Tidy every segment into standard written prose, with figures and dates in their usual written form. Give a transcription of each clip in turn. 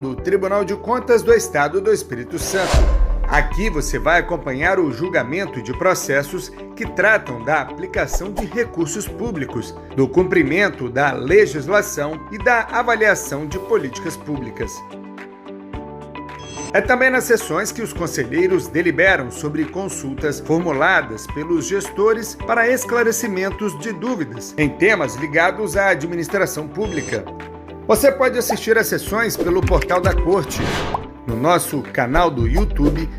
do Tribunal de Contas do Estado do Espírito Santo. Aqui você vai acompanhar o julgamento de processos que tratam da aplicação de recursos públicos, do cumprimento da legislação e da avaliação de políticas públicas. É também nas sessões que os conselheiros deliberam sobre consultas formuladas pelos gestores para esclarecimentos de dúvidas em temas ligados à administração pública. Você pode assistir às sessões pelo portal da Corte, no nosso canal do YouTube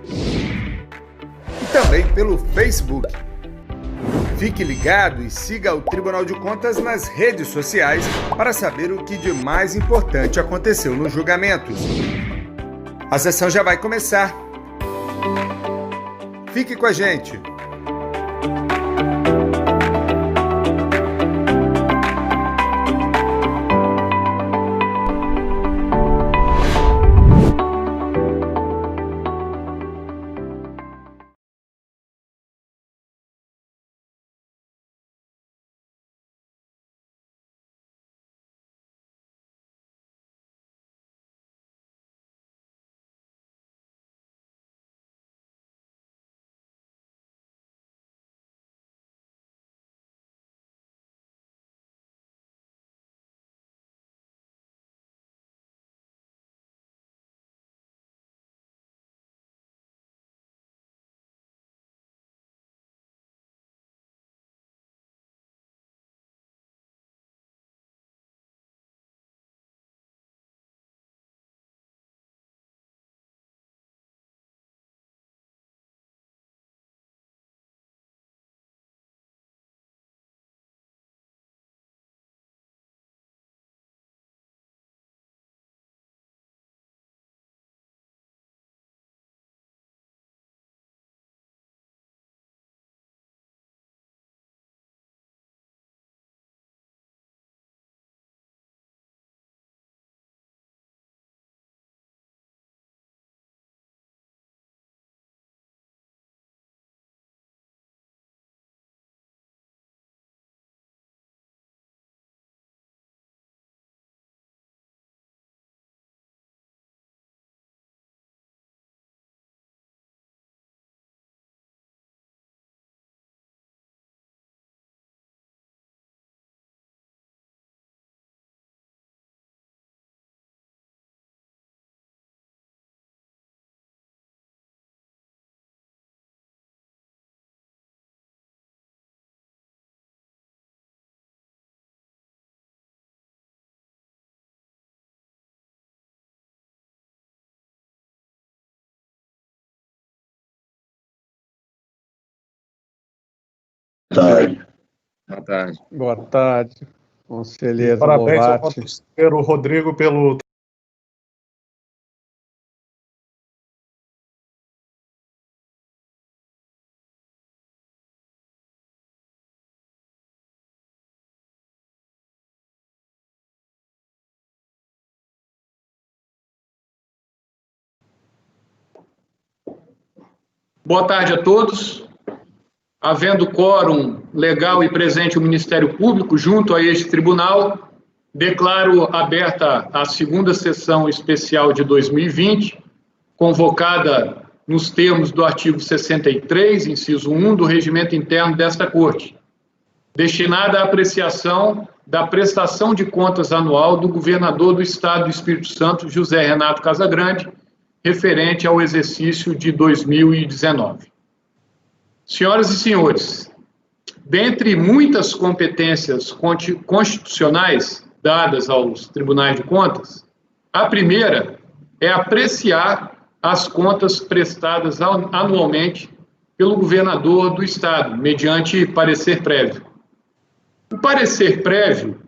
e também pelo Facebook. Fique ligado e siga o Tribunal de Contas nas redes sociais para saber o que de mais importante aconteceu nos julgamentos. A sessão já vai começar. Fique com a gente. Boa tarde. Boa tarde, conselheiro Parabéns ao Lovati. conselheiro Rodrigo pelo... Boa tarde a todos. Havendo quórum legal e presente o Ministério Público junto a este tribunal, declaro aberta a segunda sessão especial de 2020, convocada nos termos do artigo 63, inciso 1 do Regimento Interno desta Corte, destinada à apreciação da prestação de contas anual do governador do Estado do Espírito Santo, José Renato Casagrande, referente ao exercício de 2019. Senhoras e senhores, dentre muitas competências constitucionais dadas aos tribunais de contas, a primeira é apreciar as contas prestadas anualmente pelo governador do Estado, mediante parecer prévio. O parecer prévio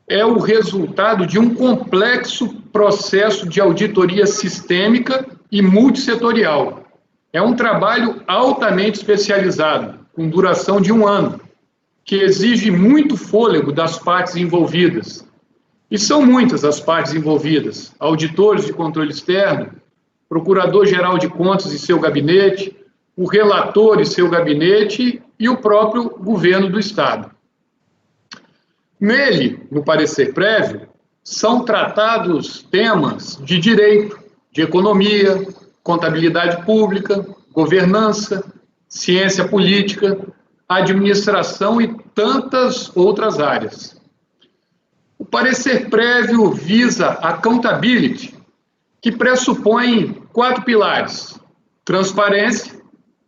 é o resultado de um complexo processo de auditoria sistêmica e multissetorial. É um trabalho altamente especializado, com duração de 1 ano, que exige muito fôlego das partes envolvidas. E são muitas as partes envolvidas: auditores de controle externo, procurador-geral de contas e seu gabinete, o relator e seu gabinete e o próprio governo do Estado. Nele, no parecer prévio, são tratados temas de direito, de economia, contabilidade pública, governança, ciência política, administração e tantas outras áreas. O parecer prévio visa accountability, que pressupõe 4 pilares: transparência,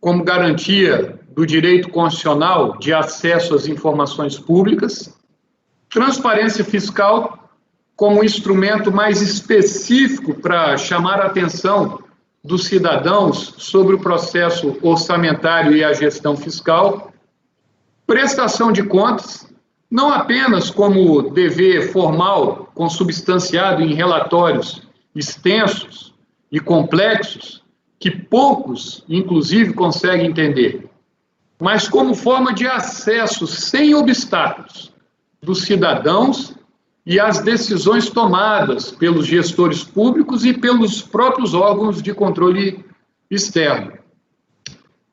como garantia do direito constitucional de acesso às informações públicas; transparência fiscal, como instrumento mais específico para chamar a atenção dos cidadãos sobre o processo orçamentário e a gestão fiscal; prestação de contas, não apenas como dever formal consubstanciado em relatórios extensos e complexos, que poucos, inclusive, conseguem entender, mas como forma de acesso sem obstáculos dos cidadãos e às decisões tomadas pelos gestores públicos e pelos próprios órgãos de controle externo.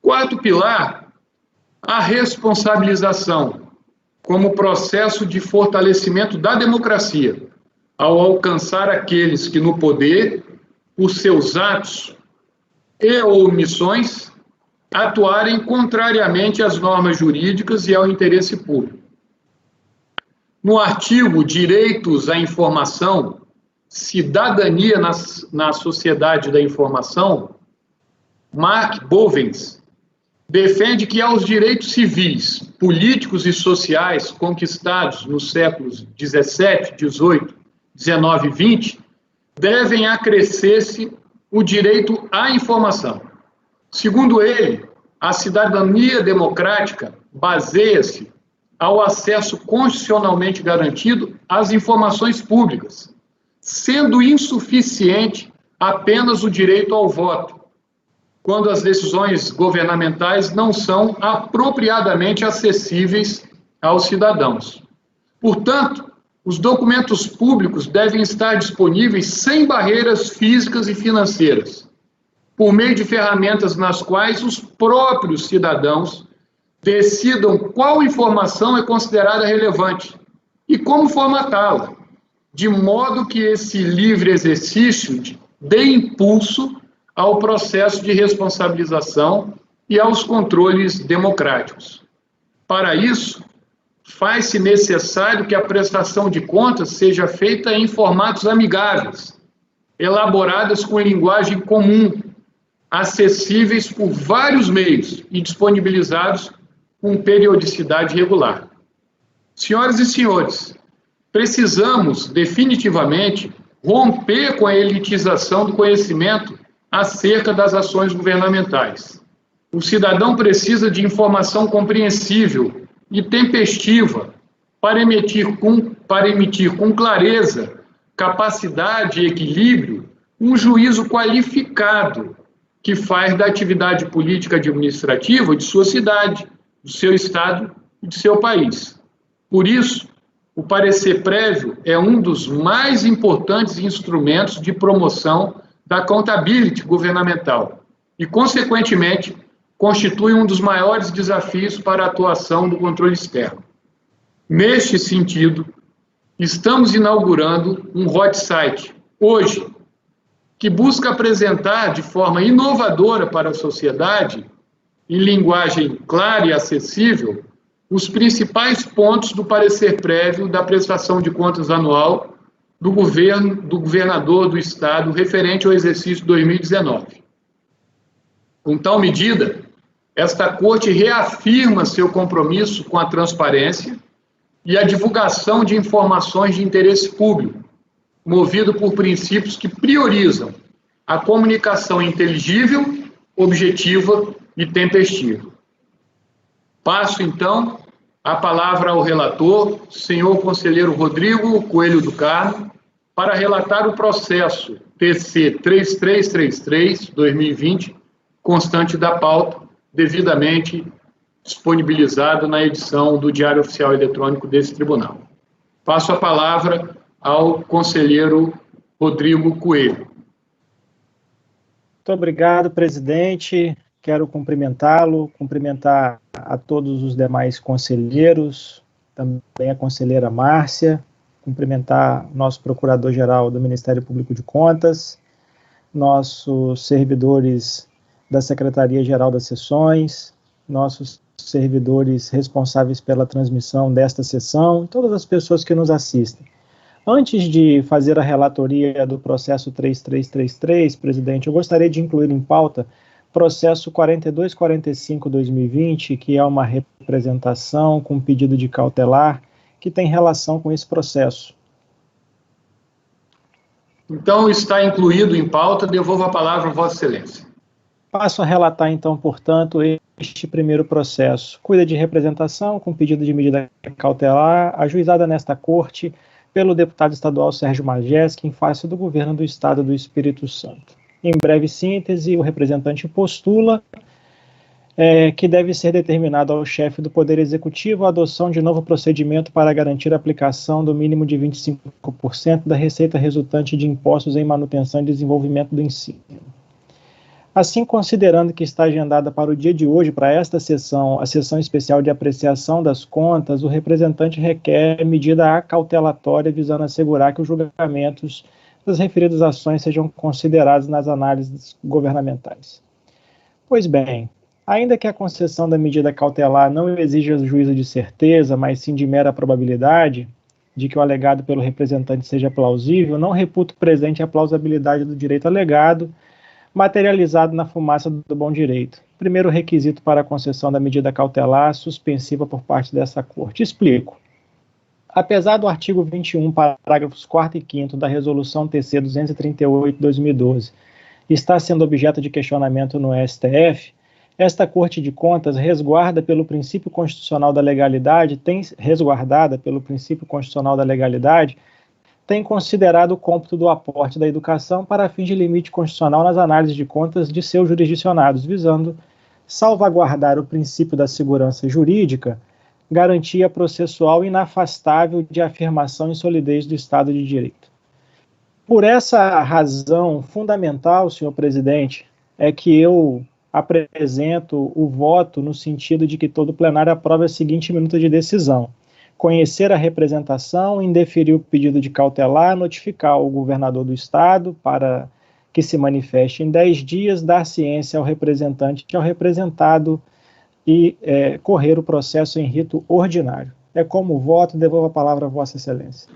Quarto pilar, a responsabilização, como processo de fortalecimento da democracia, ao alcançar aqueles que no poder, por seus atos e omissões, atuarem contrariamente às normas jurídicas e ao interesse público. No artigo Direitos à Informação, Cidadania na Sociedade da Informação, Mark Bovens defende que aos direitos civis, políticos e sociais conquistados nos séculos 17, 18, 19 e 20, devem acrescer-se o direito à informação. Segundo ele, a cidadania democrática baseia-se ao acesso constitucionalmente garantido às informações públicas, sendo insuficiente apenas o direito ao voto, quando as decisões governamentais não são apropriadamente acessíveis aos cidadãos. Portanto, os documentos públicos devem estar disponíveis sem barreiras físicas e financeiras, por meio de ferramentas nas quais os próprios cidadãos decidam qual informação é considerada relevante e como formatá-la, de modo que esse livre exercício dê impulso ao processo de responsabilização e aos controles democráticos. Para isso, faz-se necessário que a prestação de contas seja feita em formatos amigáveis, elaboradas com linguagem comum, acessíveis por vários meios e disponibilizados com periodicidade regular. Senhoras e senhores, precisamos definitivamente romper com a elitização do conhecimento acerca das ações governamentais. O cidadão precisa de informação compreensível e tempestiva para emitir com clareza, capacidade e equilíbrio um juízo qualificado que faz da atividade política administrativa de sua cidade, do seu estado e de seu país. Por isso, o parecer prévio é um dos mais importantes instrumentos de promoção da accountability governamental e, consequentemente, constitui um dos maiores desafios para a atuação do controle externo. Neste sentido, estamos inaugurando um hot site, hoje, que busca apresentar de forma inovadora para a sociedade, em linguagem clara e acessível, os principais pontos do parecer prévio da prestação de contas anual do governador do Estado referente ao exercício 2019. Com tal medida, esta Corte reafirma seu compromisso com a transparência e a divulgação de informações de interesse público, movido por princípios que priorizam a comunicação inteligível, objetiva e tempestiva. Passo, então, a palavra ao relator, senhor conselheiro Rodrigo Coelho do Carmo, para relatar o processo TC 3333-2020, constante da pauta, devidamente disponibilizado na edição do Diário Oficial Eletrônico desse tribunal. Passo a palavra ao conselheiro Rodrigo Coelho. Muito obrigado, presidente. Quero cumprimentá-lo, cumprimentar a todos os demais conselheiros, também a conselheira Márcia, cumprimentar nosso Procurador-Geral do Ministério Público de Contas, nossos servidores da Secretaria-Geral das Sessões, nossos servidores responsáveis pela transmissão desta sessão, e todas as pessoas que nos assistem. Antes de fazer a relatoria do processo 3333, presidente, eu gostaria de incluir em pauta processo 4245-2020, que é uma representação com pedido de cautelar, que tem relação com esse processo. Então, está incluído em pauta, devolvo a palavra a Vossa Excelência. Passo a relatar, então, portanto, este primeiro processo. Cuida de representação com pedido de medida cautelar, ajuizada nesta Corte pelo deputado estadual Sérgio Majeski, em face do governo do Estado do Espírito Santo. Em breve síntese, o representante postula que deve ser determinado ao chefe do Poder Executivo a adoção de novo procedimento para garantir a aplicação do mínimo de 25% da receita resultante de impostos em manutenção e desenvolvimento do ensino. Assim, considerando que está agendada para o dia de hoje, para esta sessão, a sessão especial de apreciação das contas, o representante requer medida acautelatória visando assegurar que os julgamentos das referidas ações sejam considerados nas análises governamentais. Pois bem, ainda que a concessão da medida cautelar não exija juízo de certeza, mas sim de mera probabilidade de que o alegado pelo representante seja plausível, não reputo presente a plausibilidade do direito alegado, materializado na fumaça do bom direito. Primeiro requisito para a concessão da medida cautelar suspensiva por parte dessa Corte. Explico. Apesar do artigo 21, parágrafos 4º e 5º da Resolução TC 238/2012 estar sendo objeto de questionamento no STF, esta Corte de Contas, resguardada pelo princípio constitucional da legalidade, tem considerado o cômputo do aporte da educação para fins de limite constitucional nas análises de contas de seus jurisdicionados, visando salvaguardar o princípio da segurança jurídica, garantia processual inafastável de afirmação e solidez do Estado de Direito. Por essa razão fundamental, senhor presidente, é que eu apresento o voto no sentido de que todo plenário aprove a seguinte minuta de decisão: conhecer a representação, indeferir o pedido de cautelar, notificar o governador do Estado para que se manifeste em 10 dias, dar ciência ao representante e ao representado e correr o processo em rito ordinário. É como voto, devolvo a palavra a Vossa Excelência.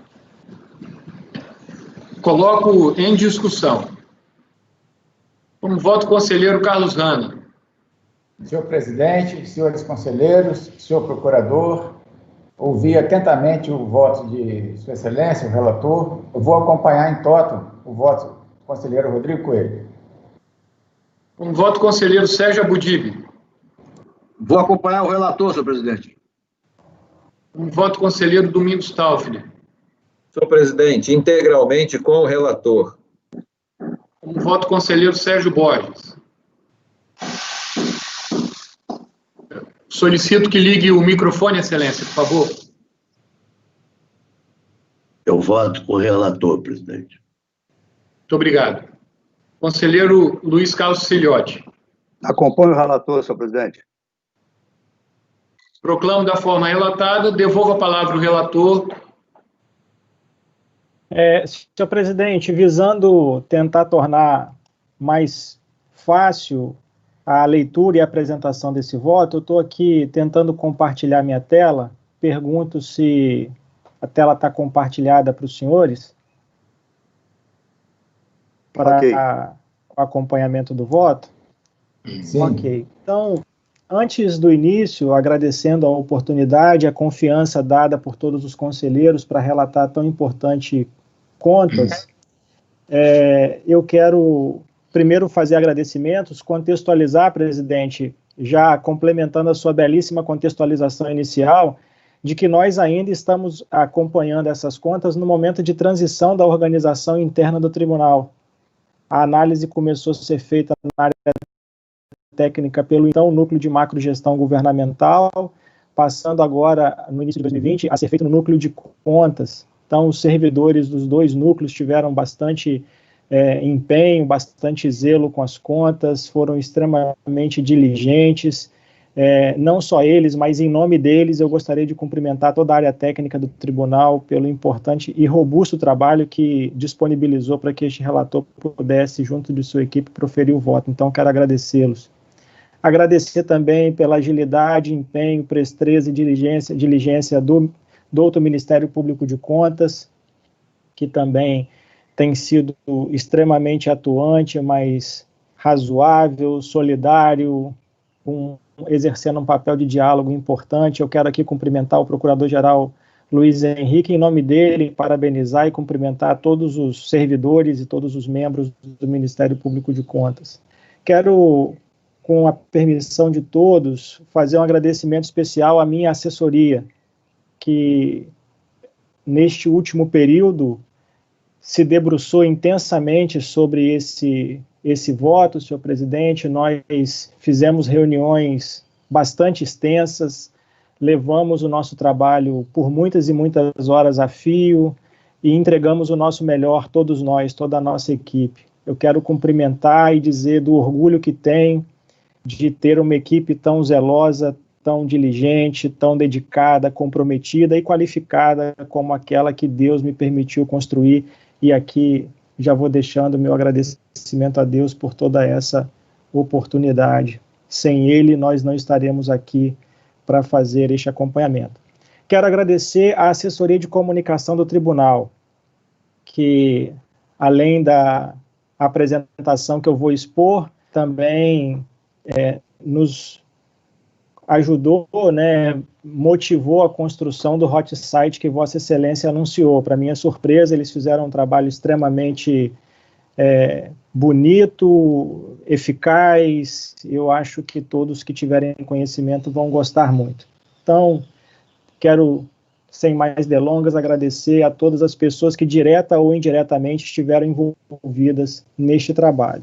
Coloco em discussão. Como voto, conselheiro Carlos Hanna. Senhor presidente, senhores conselheiros, senhor procurador, ouvi atentamente o voto de Sua Excelência, o relator. Eu vou acompanhar em toto o voto do conselheiro Rodrigo Coelho. Como voto, conselheiro Sérgio Abudib. Vou acompanhar o relator, senhor presidente. Como voto, conselheiro Domingos Taufner. Senhor presidente, integralmente com o relator. Como voto, conselheiro Sérgio Borges. Solicito que ligue o microfone, Excelência, por favor. Eu voto com o relator, presidente. Muito obrigado. Conselheiro Luiz Carlos Silhote. Acompanho o relator, senhor presidente. Proclamo da forma relatada. Devolvo a palavra ao relator. Senhor presidente, visando tentar tornar mais fácil a leitura e a apresentação desse voto, eu estou aqui tentando compartilhar minha tela. Pergunto se a tela está compartilhada para os senhores, para o acompanhamento do voto. Sim. Ok. Então, antes do início, agradecendo a oportunidade, a confiança dada por todos os conselheiros para relatar tão importante contas, eu quero primeiro fazer agradecimentos, contextualizar, presidente, já complementando a sua belíssima contextualização inicial, de que nós ainda estamos acompanhando essas contas no momento de transição da organização interna do tribunal. A análise começou a ser feita na área técnica pelo então Núcleo de Macrogestão Governamental, passando agora, no início de 2020, a ser feito no Núcleo de Contas. Então, os servidores dos dois núcleos tiveram bastante empenho, bastante zelo com as contas, foram extremamente diligentes, Não só eles, mas em nome deles eu gostaria de cumprimentar toda a área técnica do tribunal pelo importante e robusto trabalho que disponibilizou para que este relator pudesse, junto de sua equipe, proferir o voto. Então, quero agradecê-los. Agradecer também pela agilidade, empenho, presteza e diligência do outro Ministério Público de Contas, que também tem sido extremamente atuante, mas razoável, solidário, exercendo um papel de diálogo importante. Eu quero aqui cumprimentar o Procurador-Geral Luiz Henrique, em nome dele, parabenizar e cumprimentar todos os servidores e todos os membros do Ministério Público de Contas. Quero, com a permissão de todos, fazer um agradecimento especial à minha assessoria, que neste último período se debruçou intensamente sobre esse voto, senhor presidente. Nós fizemos reuniões bastante extensas, levamos o nosso trabalho por muitas e muitas horas a fio e entregamos o nosso melhor, todos nós, toda a nossa equipe. Eu quero cumprimentar e dizer do orgulho que tenho de ter uma equipe tão zelosa, tão diligente, tão dedicada, comprometida e qualificada como aquela que Deus me permitiu construir. E aqui já vou deixando meu agradecimento a Deus por toda essa oportunidade. Sem Ele, nós não estaremos aqui para fazer este acompanhamento. Quero agradecer à assessoria de comunicação do tribunal, que, além da apresentação que eu vou expor, também nos ajudou, motivou a construção do hot site que Vossa Excelência anunciou. Para minha surpresa, eles fizeram um trabalho extremamente bonito, eficaz. Eu acho que todos que tiverem conhecimento vão gostar muito. Então, quero, sem mais delongas, agradecer a todas as pessoas que, direta ou indiretamente, estiveram envolvidas neste trabalho.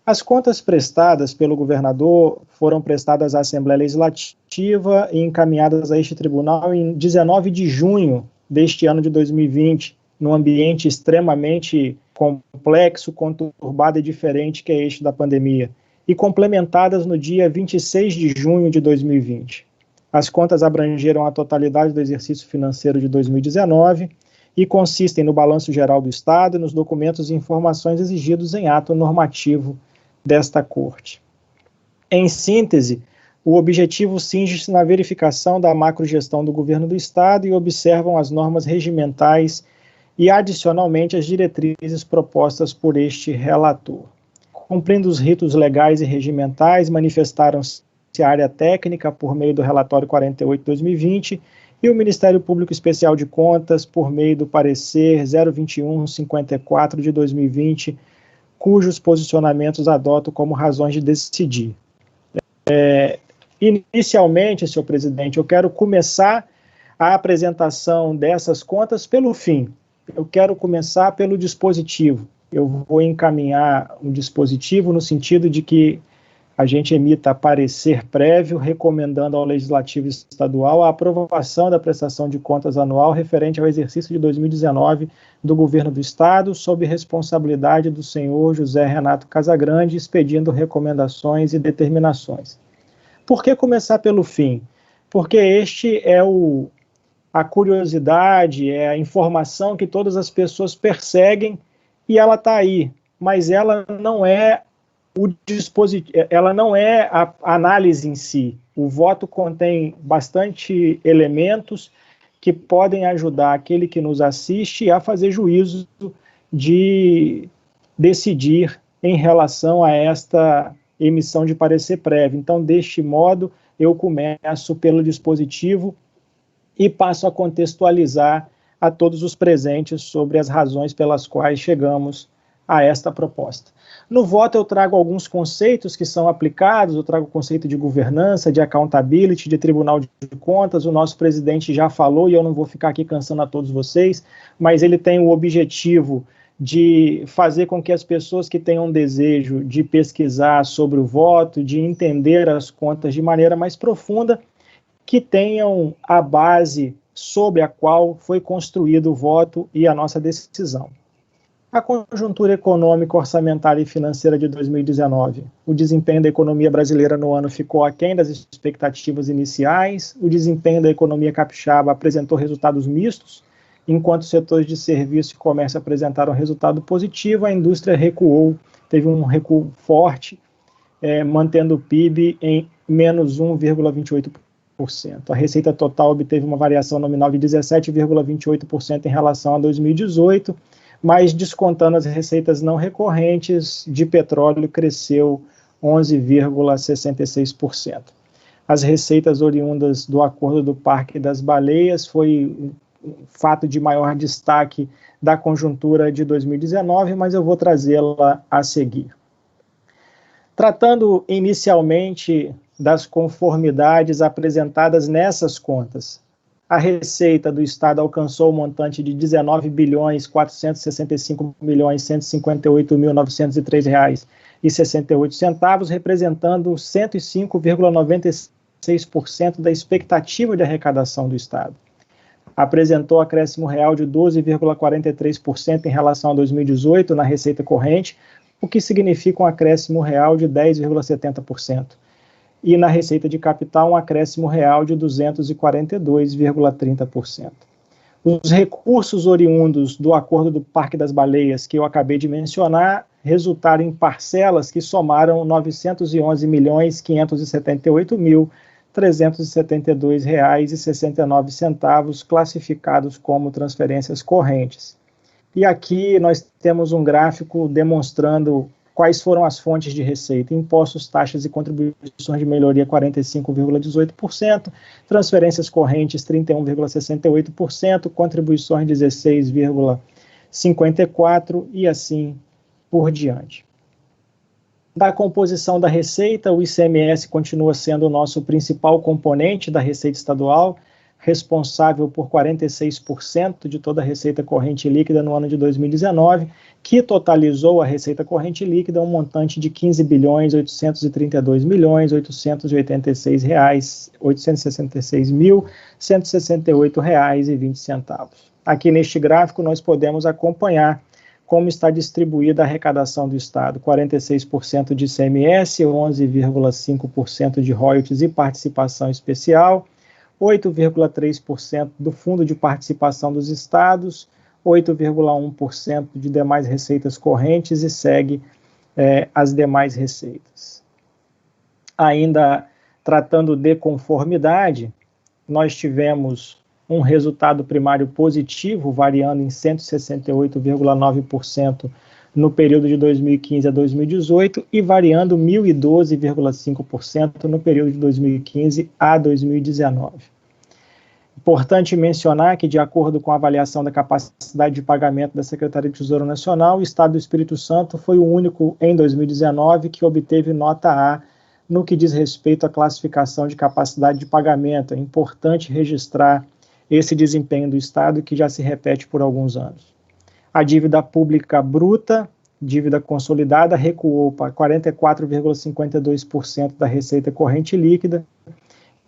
As contas prestadas pelo governador foram prestadas à Assembleia Legislativa e encaminhadas a este tribunal em 19 de junho deste ano de 2020, num ambiente extremamente complexo, conturbado e diferente que é este da pandemia, e complementadas no dia 26 de junho de 2020. As contas abrangeram a totalidade do exercício financeiro de 2019 e consistem no Balanço Geral do Estado e nos documentos e informações exigidos em ato normativo desta Corte. Em síntese, o objetivo cinge-se na verificação da macrogestão do governo do Estado e observam as normas regimentais e, adicionalmente, as diretrizes propostas por este relator. Cumprindo os ritos legais e regimentais, manifestaram-se a área técnica por meio do relatório 48/2020 e o Ministério Público Especial de Contas por meio do parecer 021/54 de 2020, cujos posicionamentos adoto como razões de decidir. Inicialmente, senhor presidente, eu quero começar a apresentação dessas contas pelo fim. Eu quero começar pelo dispositivo. Eu vou encaminhar um dispositivo no sentido de que a gente emita parecer prévio recomendando ao Legislativo Estadual a aprovação da prestação de contas anual referente ao exercício de 2019 do Governo do Estado, sob responsabilidade do senhor José Renato Casagrande, expedindo recomendações e determinações. Por que começar pelo fim? Porque este é a curiosidade, é a informação que todas as pessoas perseguem e ela está aí, mas ela não é o dispositivo, ela não é a análise em si. O voto contém bastante elementos que podem ajudar aquele que nos assiste a fazer juízo de decidir em relação a esta emissão de parecer prévio. Então, deste modo, eu começo pelo dispositivo e passo a contextualizar a todos os presentes sobre as razões pelas quais chegamos a esta proposta. No voto eu trago alguns conceitos que são aplicados, eu trago o conceito de governança, de accountability, de tribunal de contas. O nosso presidente já falou e eu não vou ficar aqui cansando a todos vocês, mas ele tem o objetivo de fazer com que as pessoas que tenham desejo de pesquisar sobre o voto, de entender as contas de maneira mais profunda, que tenham a base sobre a qual foi construído o voto e a nossa decisão. A conjuntura econômica, orçamentária e financeira de 2019. O desempenho da economia brasileira no ano ficou aquém das expectativas iniciais. O desempenho da economia capixaba apresentou resultados mistos. Enquanto os setores de serviço e comércio apresentaram resultado positivo, a indústria recuou, teve um recuo forte, mantendo o PIB em menos 1,28%. A receita total obteve uma variação nominal de 17,28% em relação a 2018, mas descontando as receitas não recorrentes de petróleo, cresceu 11,66%. As receitas oriundas do Acordo do Parque das Baleias foi um fato de maior destaque da conjuntura de 2019, mas eu vou trazê-la a seguir. Tratando inicialmente das conformidades apresentadas nessas contas, a receita do Estado alcançou o montante de R$ 19.465.158.903,68, representando 105,96% da expectativa de arrecadação do Estado. Apresentou acréscimo real de 12,43% em relação a 2018 na receita corrente, o que significa um acréscimo real de 10,70%. E na receita de capital, um acréscimo real de 242,30%. Os recursos oriundos do Acordo do Parque das Baleias, que eu acabei de mencionar, resultaram em parcelas que somaram R$ 911.578.372,69, classificados como transferências correntes. E aqui nós temos um gráfico demonstrando quais foram as fontes de receita: impostos, taxas e contribuições de melhoria 45,18%, transferências correntes 31,68%, contribuições 16,54% e assim por diante. Da composição da receita, o ICMS continua sendo o nosso principal componente da receita estadual, responsável por 46% de toda a receita corrente líquida no ano de 2019, que totalizou a receita corrente líquida um montante de R$ 15.832.866.168,20. Aqui neste gráfico nós podemos acompanhar como está distribuída a arrecadação do Estado: 46% de ICMS, 11,5% de royalties e participação especial, 8,3% do Fundo de Participação dos Estados, 8,1% de demais receitas correntes e segue as demais receitas. Ainda tratando de conformidade, nós tivemos um resultado primário positivo, variando em 168,9% no período de 2015 a 2018 e variando 1.012,5% no período de 2015 a 2019. Importante mencionar que, de acordo com a avaliação da capacidade de pagamento da Secretaria do Tesouro Nacional, o Estado do Espírito Santo foi o único em 2019 que obteve nota A no que diz respeito à classificação de capacidade de pagamento. É importante registrar esse desempenho do Estado, que já se repete por alguns anos. A dívida pública bruta, dívida consolidada, recuou para 44,52% da receita corrente líquida,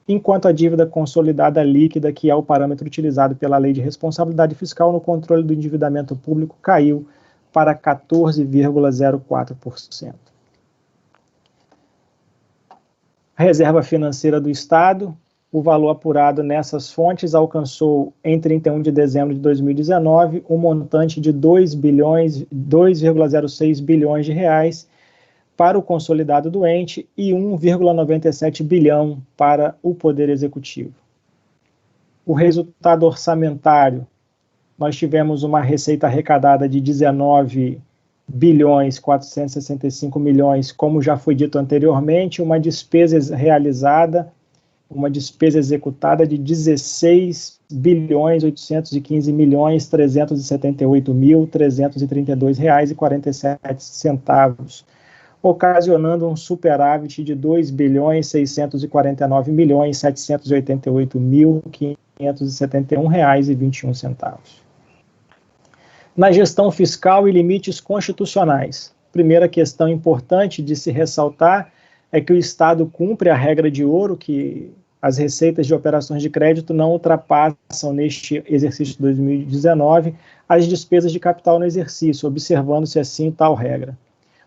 enquanto a dívida consolidada líquida, que é o parâmetro utilizado pela Lei de Responsabilidade Fiscal no controle do endividamento público, caiu para 14,04%. A reserva financeira do Estado, o valor apurado nessas fontes alcançou, em 31 de dezembro de 2019, um montante de 2,06 bilhões de reais para o consolidado do ente e 1,97 bilhão para o Poder Executivo. O resultado orçamentário, nós tivemos uma receita arrecadada de 19.465 milhões, como já foi dito anteriormente, uma despesa executada de 16.815.378.332,47, ocasionando um superávit de 2.649.788.571,21. Na gestão fiscal e limites constitucionais, primeira questão importante de se ressaltar é que o Estado cumpre a regra de ouro, que as receitas de operações de crédito não ultrapassam, neste exercício de 2019, as despesas de capital no exercício, observando-se assim tal regra.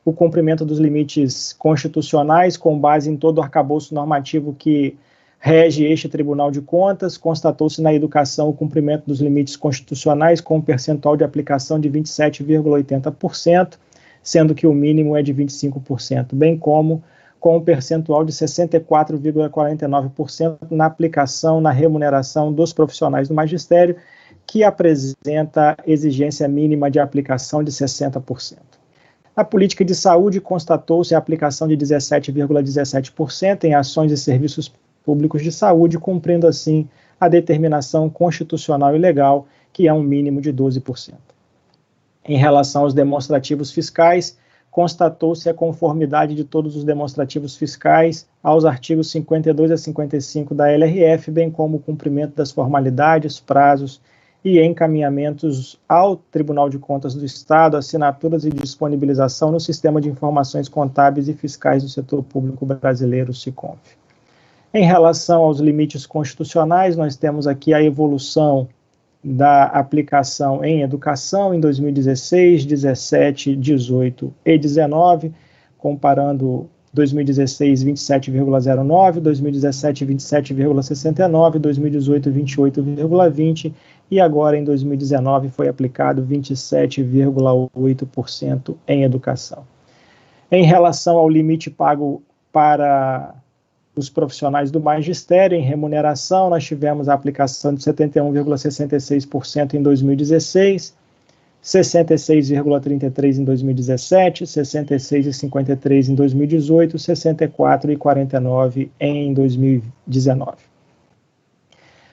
O cumprimento dos limites constitucionais, com base em todo o arcabouço normativo que rege este Tribunal de Contas, constatou-se na educação o cumprimento dos limites constitucionais com um percentual de aplicação de 27,80%, sendo que o mínimo é de 25%, bem como com um percentual de 64,49% na aplicação, na remuneração dos profissionais do magistério, que apresenta exigência mínima de aplicação de 60%. Na política de saúde, constatou-se a aplicação de 17,17% em ações e serviços públicos de saúde, cumprindo assim a determinação constitucional e legal, que é um mínimo de 12%. Em relação aos demonstrativos fiscais, constatou-se a conformidade de todos os demonstrativos fiscais aos artigos 52 a 55 da LRF, bem como o cumprimento das formalidades, prazos e encaminhamentos ao Tribunal de Contas do Estado, assinaturas e disponibilização no Sistema de Informações Contábeis e Fiscais do Setor Público Brasileiro, SICONF. Em relação aos limites constitucionais, nós temos aqui a evolução da aplicação em educação em 2016, 17, 18 e 19, comparando 2016, 27,09, 2017, 27,69, 2018, 28,20 e agora em 2019 foi aplicado 27,8% em educação. Em relação ao limite pago para os profissionais do magistério em remuneração, nós tivemos a aplicação de 71,66% em 2016, 66,33% em 2017, 66,53% em 2018, 64,49% em 2019.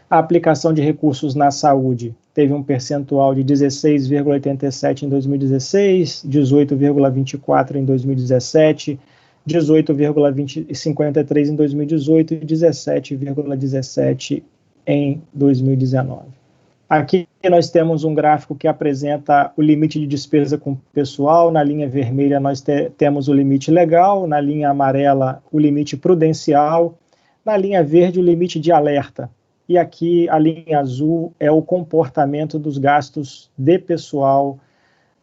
A aplicação de recursos na saúde teve um percentual de 16,87% em 2016, 18,24% em 2017, 18,53% em 2018 e 17,17% em 2019. Aqui nós temos um gráfico que apresenta o limite de despesa com pessoal. Na linha vermelha nós temos o limite legal, na linha amarela o limite prudencial, na linha verde o limite de alerta. E aqui a linha azul é o comportamento dos gastos de pessoal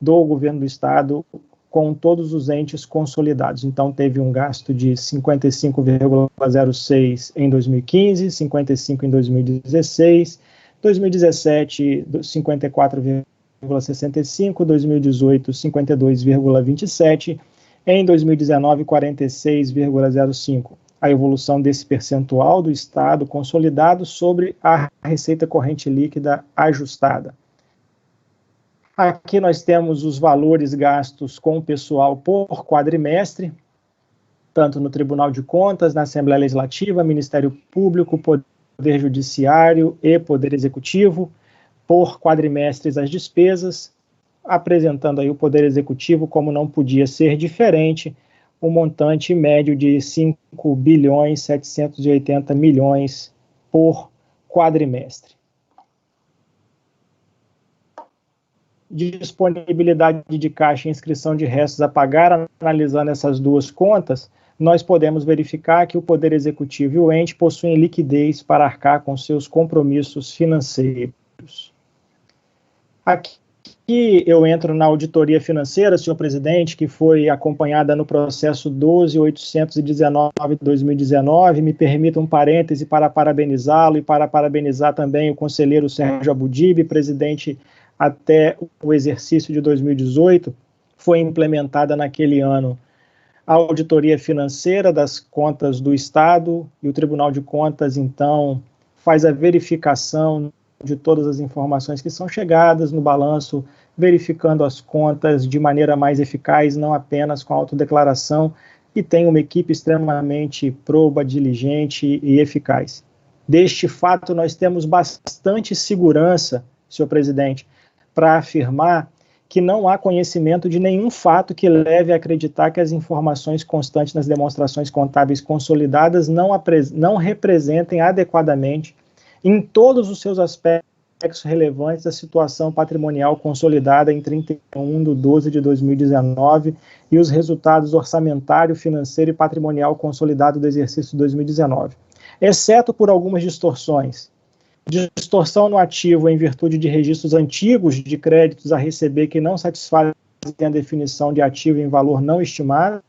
do governo do estado com todos os entes consolidados. Então, teve um gasto de 55,06 em 2015, 55 em 2016, 2017, 54,65, 2018, 52,27, em 2019, 46,05. A evolução desse percentual do Estado consolidado sobre a receita corrente líquida ajustada. Aqui nós temos os valores gastos com o pessoal por quadrimestre, tanto no Tribunal de Contas, na Assembleia Legislativa, Ministério Público, Poder Judiciário e Poder Executivo, por quadrimestres as despesas, apresentando aí o Poder Executivo, como não podia ser diferente, um montante médio de 5.780 bilhões por quadrimestre. Disponibilidade de caixa e inscrição de restos a pagar, analisando essas duas contas, nós podemos verificar que o Poder Executivo e o ente possuem liquidez para arcar com seus compromissos financeiros. Aqui eu entro na auditoria financeira, senhor presidente, que foi acompanhada no processo 12.819/2019. Me permita um parêntese para parabenizá-lo e para parabenizar também o conselheiro Sérgio Abudib, presidente até o exercício de 2018. Foi implementada naquele ano a auditoria financeira das contas do Estado e o Tribunal de Contas, então, faz a verificação de todas as informações que são chegadas no balanço, verificando as contas de maneira mais eficaz, não apenas com autodeclaração, e tem uma equipe extremamente proba, diligente e eficaz. Deste fato, nós temos bastante segurança, senhor presidente, para afirmar que não há conhecimento de nenhum fato que leve a acreditar que as informações constantes nas demonstrações contábeis consolidadas não representem adequadamente, em todos os seus aspectos relevantes, a situação patrimonial consolidada em 31/12/2019 e os resultados orçamentário, financeiro e patrimonial consolidado do exercício 2019. exceto por algumas distorções. Distorção no ativo em virtude de registros antigos de créditos a receber que não satisfazem a definição de ativo em valor não estimado.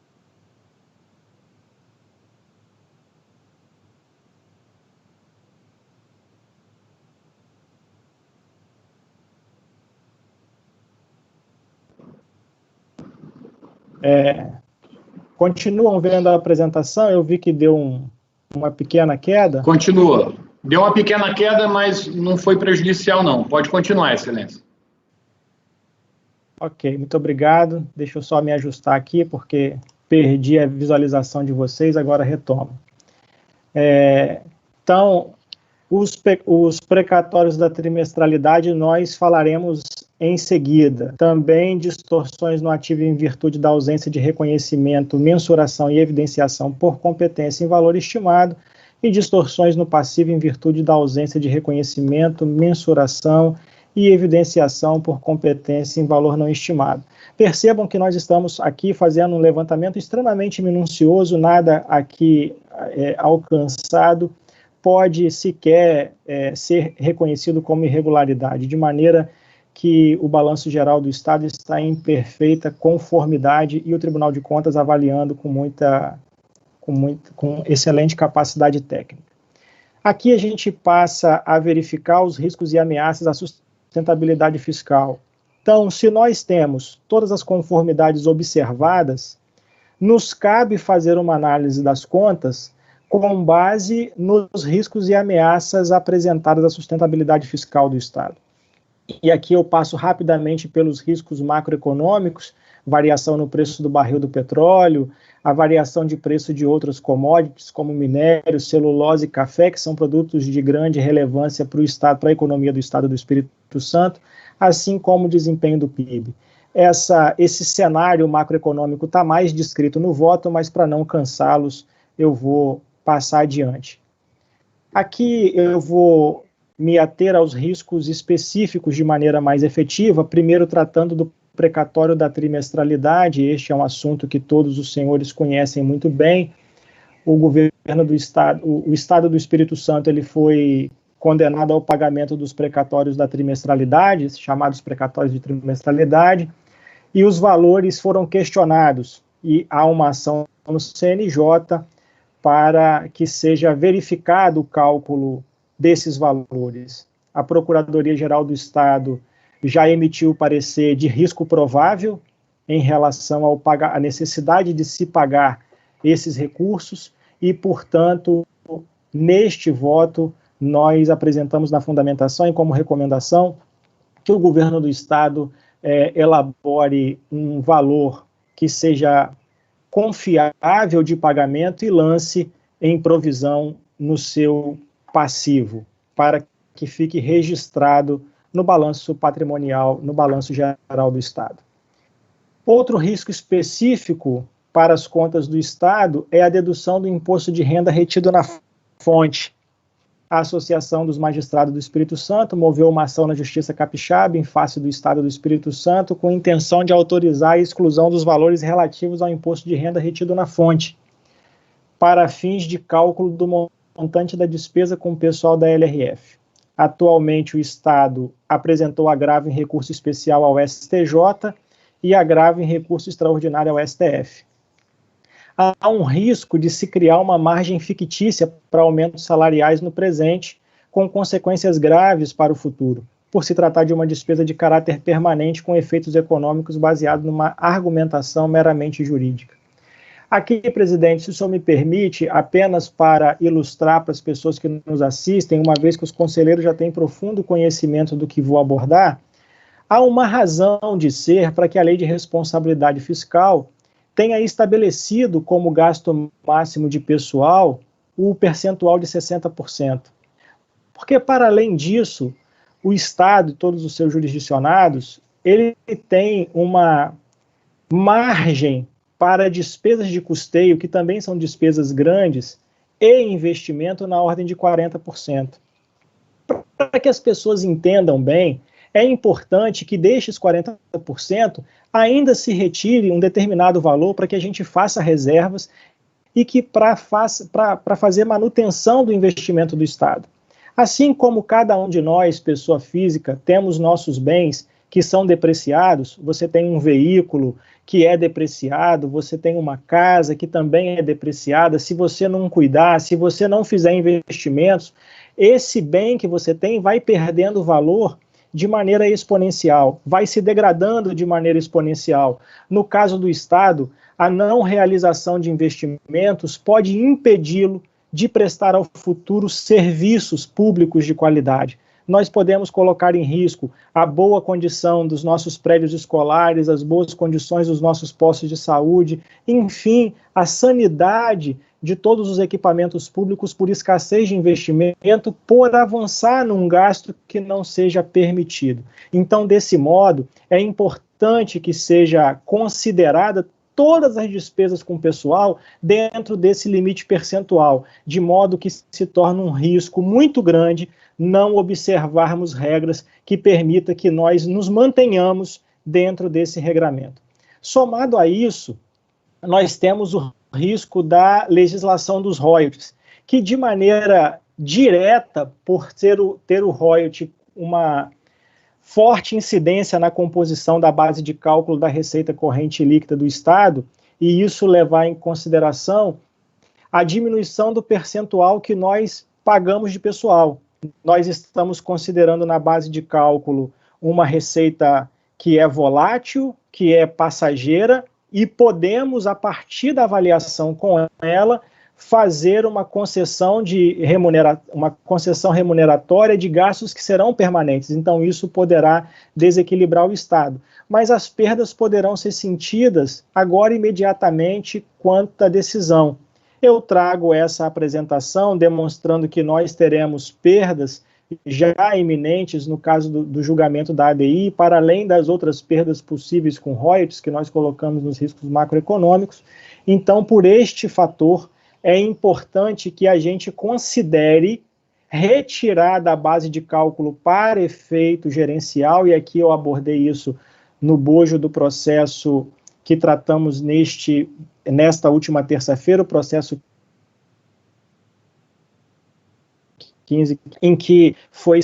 Continuam vendo a apresentação? Eu vi que deu uma pequena queda. Continua. Deu uma pequena queda, mas não foi prejudicial, não. Pode continuar, Excelência. Ok, muito obrigado. Deixa eu só me ajustar aqui, porque perdi a visualização de vocês, agora retomo. Então, os precatórios da trimestralidade nós falaremos em seguida. Também distorções no ativo em virtude da ausência de reconhecimento, mensuração e evidenciação por competência em valor estimado, e distorções no passivo em virtude da ausência de reconhecimento, mensuração e evidenciação por competência em valor não estimado. Percebam que nós estamos aqui fazendo um levantamento extremamente minucioso, nada aqui alcançado pode sequer ser reconhecido como irregularidade, de maneira que o balanço geral do Estado está em perfeita conformidade e o Tribunal de Contas avaliando com excelente capacidade técnica. Aqui a gente passa a verificar os riscos e ameaças à sustentabilidade fiscal. Então, se nós temos todas as conformidades observadas, nos cabe fazer uma análise das contas com base nos riscos e ameaças apresentadas à sustentabilidade fiscal do Estado. E aqui eu passo rapidamente pelos riscos macroeconômicos, variação no preço do barril do petróleo, a variação de preço de outras commodities, como minério, celulose e café, que são produtos de grande relevância para o Estado, para a economia do Estado do Espírito Santo, assim como o desempenho do PIB. Esse cenário macroeconômico está mais descrito no voto, mas para não cansá-los, eu vou passar adiante. Aqui eu vou me ater aos riscos específicos de maneira mais efetiva, primeiro tratando do precatório da trimestralidade. Este é um assunto que todos os senhores conhecem muito bem. O governo do Estado, o Estado do Espírito Santo, ele foi condenado ao pagamento dos precatórios da trimestralidade, chamados precatórios de trimestralidade, e os valores foram questionados, e há uma ação no CNJ para que seja verificado o cálculo desses valores. A Procuradoria-Geral do Estado já emitiu o parecer de risco provável em relação à necessidade de se pagar esses recursos e, portanto, neste voto, nós apresentamos na fundamentação e como recomendação que o governo do Estado elabore um valor que seja confiável de pagamento e lance em provisão no seu passivo, para que fique registrado no balanço patrimonial, no balanço geral do Estado. Outro risco específico para as contas do Estado é a dedução do imposto de renda retido na fonte. A Associação dos Magistrados do Espírito Santo moveu uma ação na Justiça Capixaba em face do Estado do Espírito Santo com a intenção de autorizar a exclusão dos valores relativos ao imposto de renda retido na fonte, para fins de cálculo do montante da despesa com o pessoal da LRF. Atualmente, o Estado apresentou agravo em recurso especial ao STJ e agravo em recurso extraordinário ao STF. Há um risco de se criar uma margem fictícia para aumentos salariais no presente, com consequências graves para o futuro, por se tratar de uma despesa de caráter permanente com efeitos econômicos baseado numa argumentação meramente jurídica. Aqui, presidente, se o senhor me permite, apenas para ilustrar para as pessoas que nos assistem, uma vez que os conselheiros já têm profundo conhecimento do que vou abordar, há uma razão de ser para que a Lei de Responsabilidade Fiscal tenha estabelecido como gasto máximo de pessoal o percentual de 60%. Porque, para além disso, o Estado e todos os seus jurisdicionados, ele tem uma margem para despesas de custeio, que também são despesas grandes, e investimento na ordem de 40%. Para que as pessoas entendam bem, é importante que destes 40% ainda se retire um determinado valor para que a gente faça reservas e que para fazer manutenção do investimento do Estado. Assim como cada um de nós, pessoa física, temos nossos bens que são depreciados, você tem um veículo que é depreciado, você tem uma casa que também é depreciada, se você não cuidar, se você não fizer investimentos, esse bem que você tem vai perdendo valor de maneira exponencial, vai se degradando de maneira exponencial. No caso do Estado, a não realização de investimentos pode impedi-lo de prestar ao futuro serviços públicos de qualidade. Nós podemos colocar em risco a boa condição dos nossos prédios escolares, as boas condições dos nossos postos de saúde, enfim, a sanidade de todos os equipamentos públicos por escassez de investimento, por avançar num gasto que não seja permitido. Então, desse modo, é importante que seja considerada todas as despesas com o pessoal dentro desse limite percentual, de modo que se torna um risco muito grande não observarmos regras que permitam que nós nos mantenhamos dentro desse regramento. Somado a isso, nós temos o risco da legislação dos royalties, que de maneira direta, por ter o royalty uma forte incidência na composição da base de cálculo da receita corrente líquida do Estado, e isso levar em consideração a diminuição do percentual que nós pagamos de pessoal. Nós estamos considerando na base de cálculo uma receita que é volátil, que é passageira, e podemos, a partir da avaliação com ela, fazer uma concessão remuneratória de gastos que serão permanentes. Então, isso poderá desequilibrar o Estado. Mas as perdas poderão ser sentidas agora imediatamente quanto à decisão. Eu trago essa apresentação demonstrando que nós teremos perdas já iminentes no caso do julgamento da ADI, para além das outras perdas possíveis com royalties que nós colocamos nos riscos macroeconômicos. Então, por este fator, é importante que a gente considere retirar da base de cálculo para efeito gerencial, e aqui eu abordei isso no bojo do processo que tratamos nesta última terça-feira, o processo 15, em que foi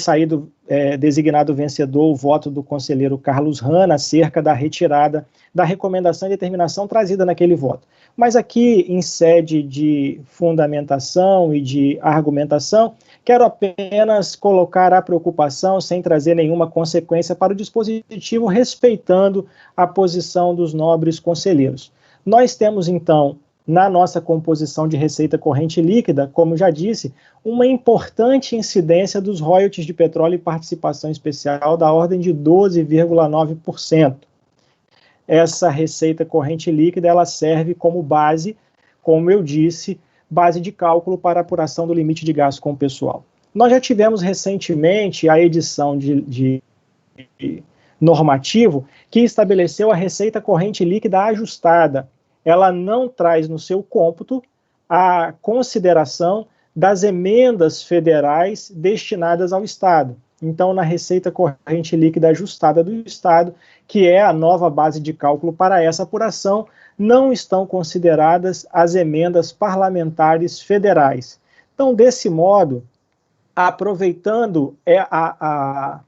designado vencedor o voto do conselheiro Carlos Hanna acerca da retirada da recomendação e determinação trazida naquele voto. Mas aqui, em sede de fundamentação e de argumentação, quero apenas colocar a preocupação sem trazer nenhuma consequência para o dispositivo, respeitando a posição dos nobres conselheiros. Nós temos, então, na nossa composição de receita corrente líquida, como já disse, uma importante incidência dos royalties de petróleo e participação especial da ordem de 12,9%. Essa receita corrente líquida, ela serve como base, como eu disse, base de cálculo para apuração do limite de gasto com o pessoal. Nós já tivemos recentemente a edição de normativo que estabeleceu a receita corrente líquida ajustada. Ela não traz no seu cômputo a consideração das emendas federais destinadas ao Estado. Então, na receita corrente líquida ajustada do Estado, que é a nova base de cálculo para essa apuração, não estão consideradas as emendas parlamentares federais. Então, desse modo, aproveitando a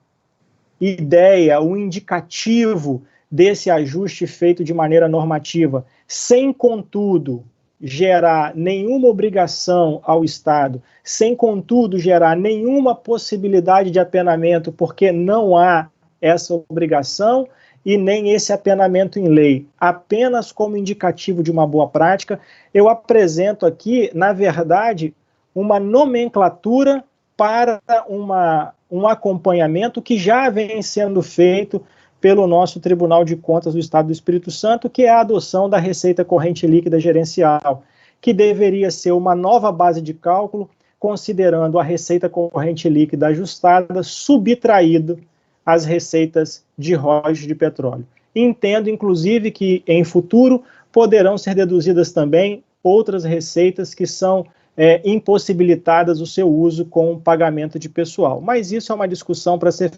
ideia, o indicativo desse ajuste feito de maneira normativa, sem, contudo, gerar nenhuma obrigação ao Estado, sem, contudo, gerar nenhuma possibilidade de apenamento, porque não há essa obrigação e nem esse apenamento em lei, apenas como indicativo de uma boa prática, eu apresento aqui, na verdade, uma nomenclatura para um acompanhamento que já vem sendo feito pelo nosso Tribunal de Contas do Estado do Espírito Santo, que é a adoção da receita corrente líquida gerencial, que deveria ser uma nova base de cálculo, considerando a receita corrente líquida ajustada, subtraído as receitas de royalties de petróleo. Entendo, inclusive, que em futuro poderão ser deduzidas também outras receitas que são impossibilitadas o seu uso com o pagamento de pessoal. Mas isso é uma discussão para ser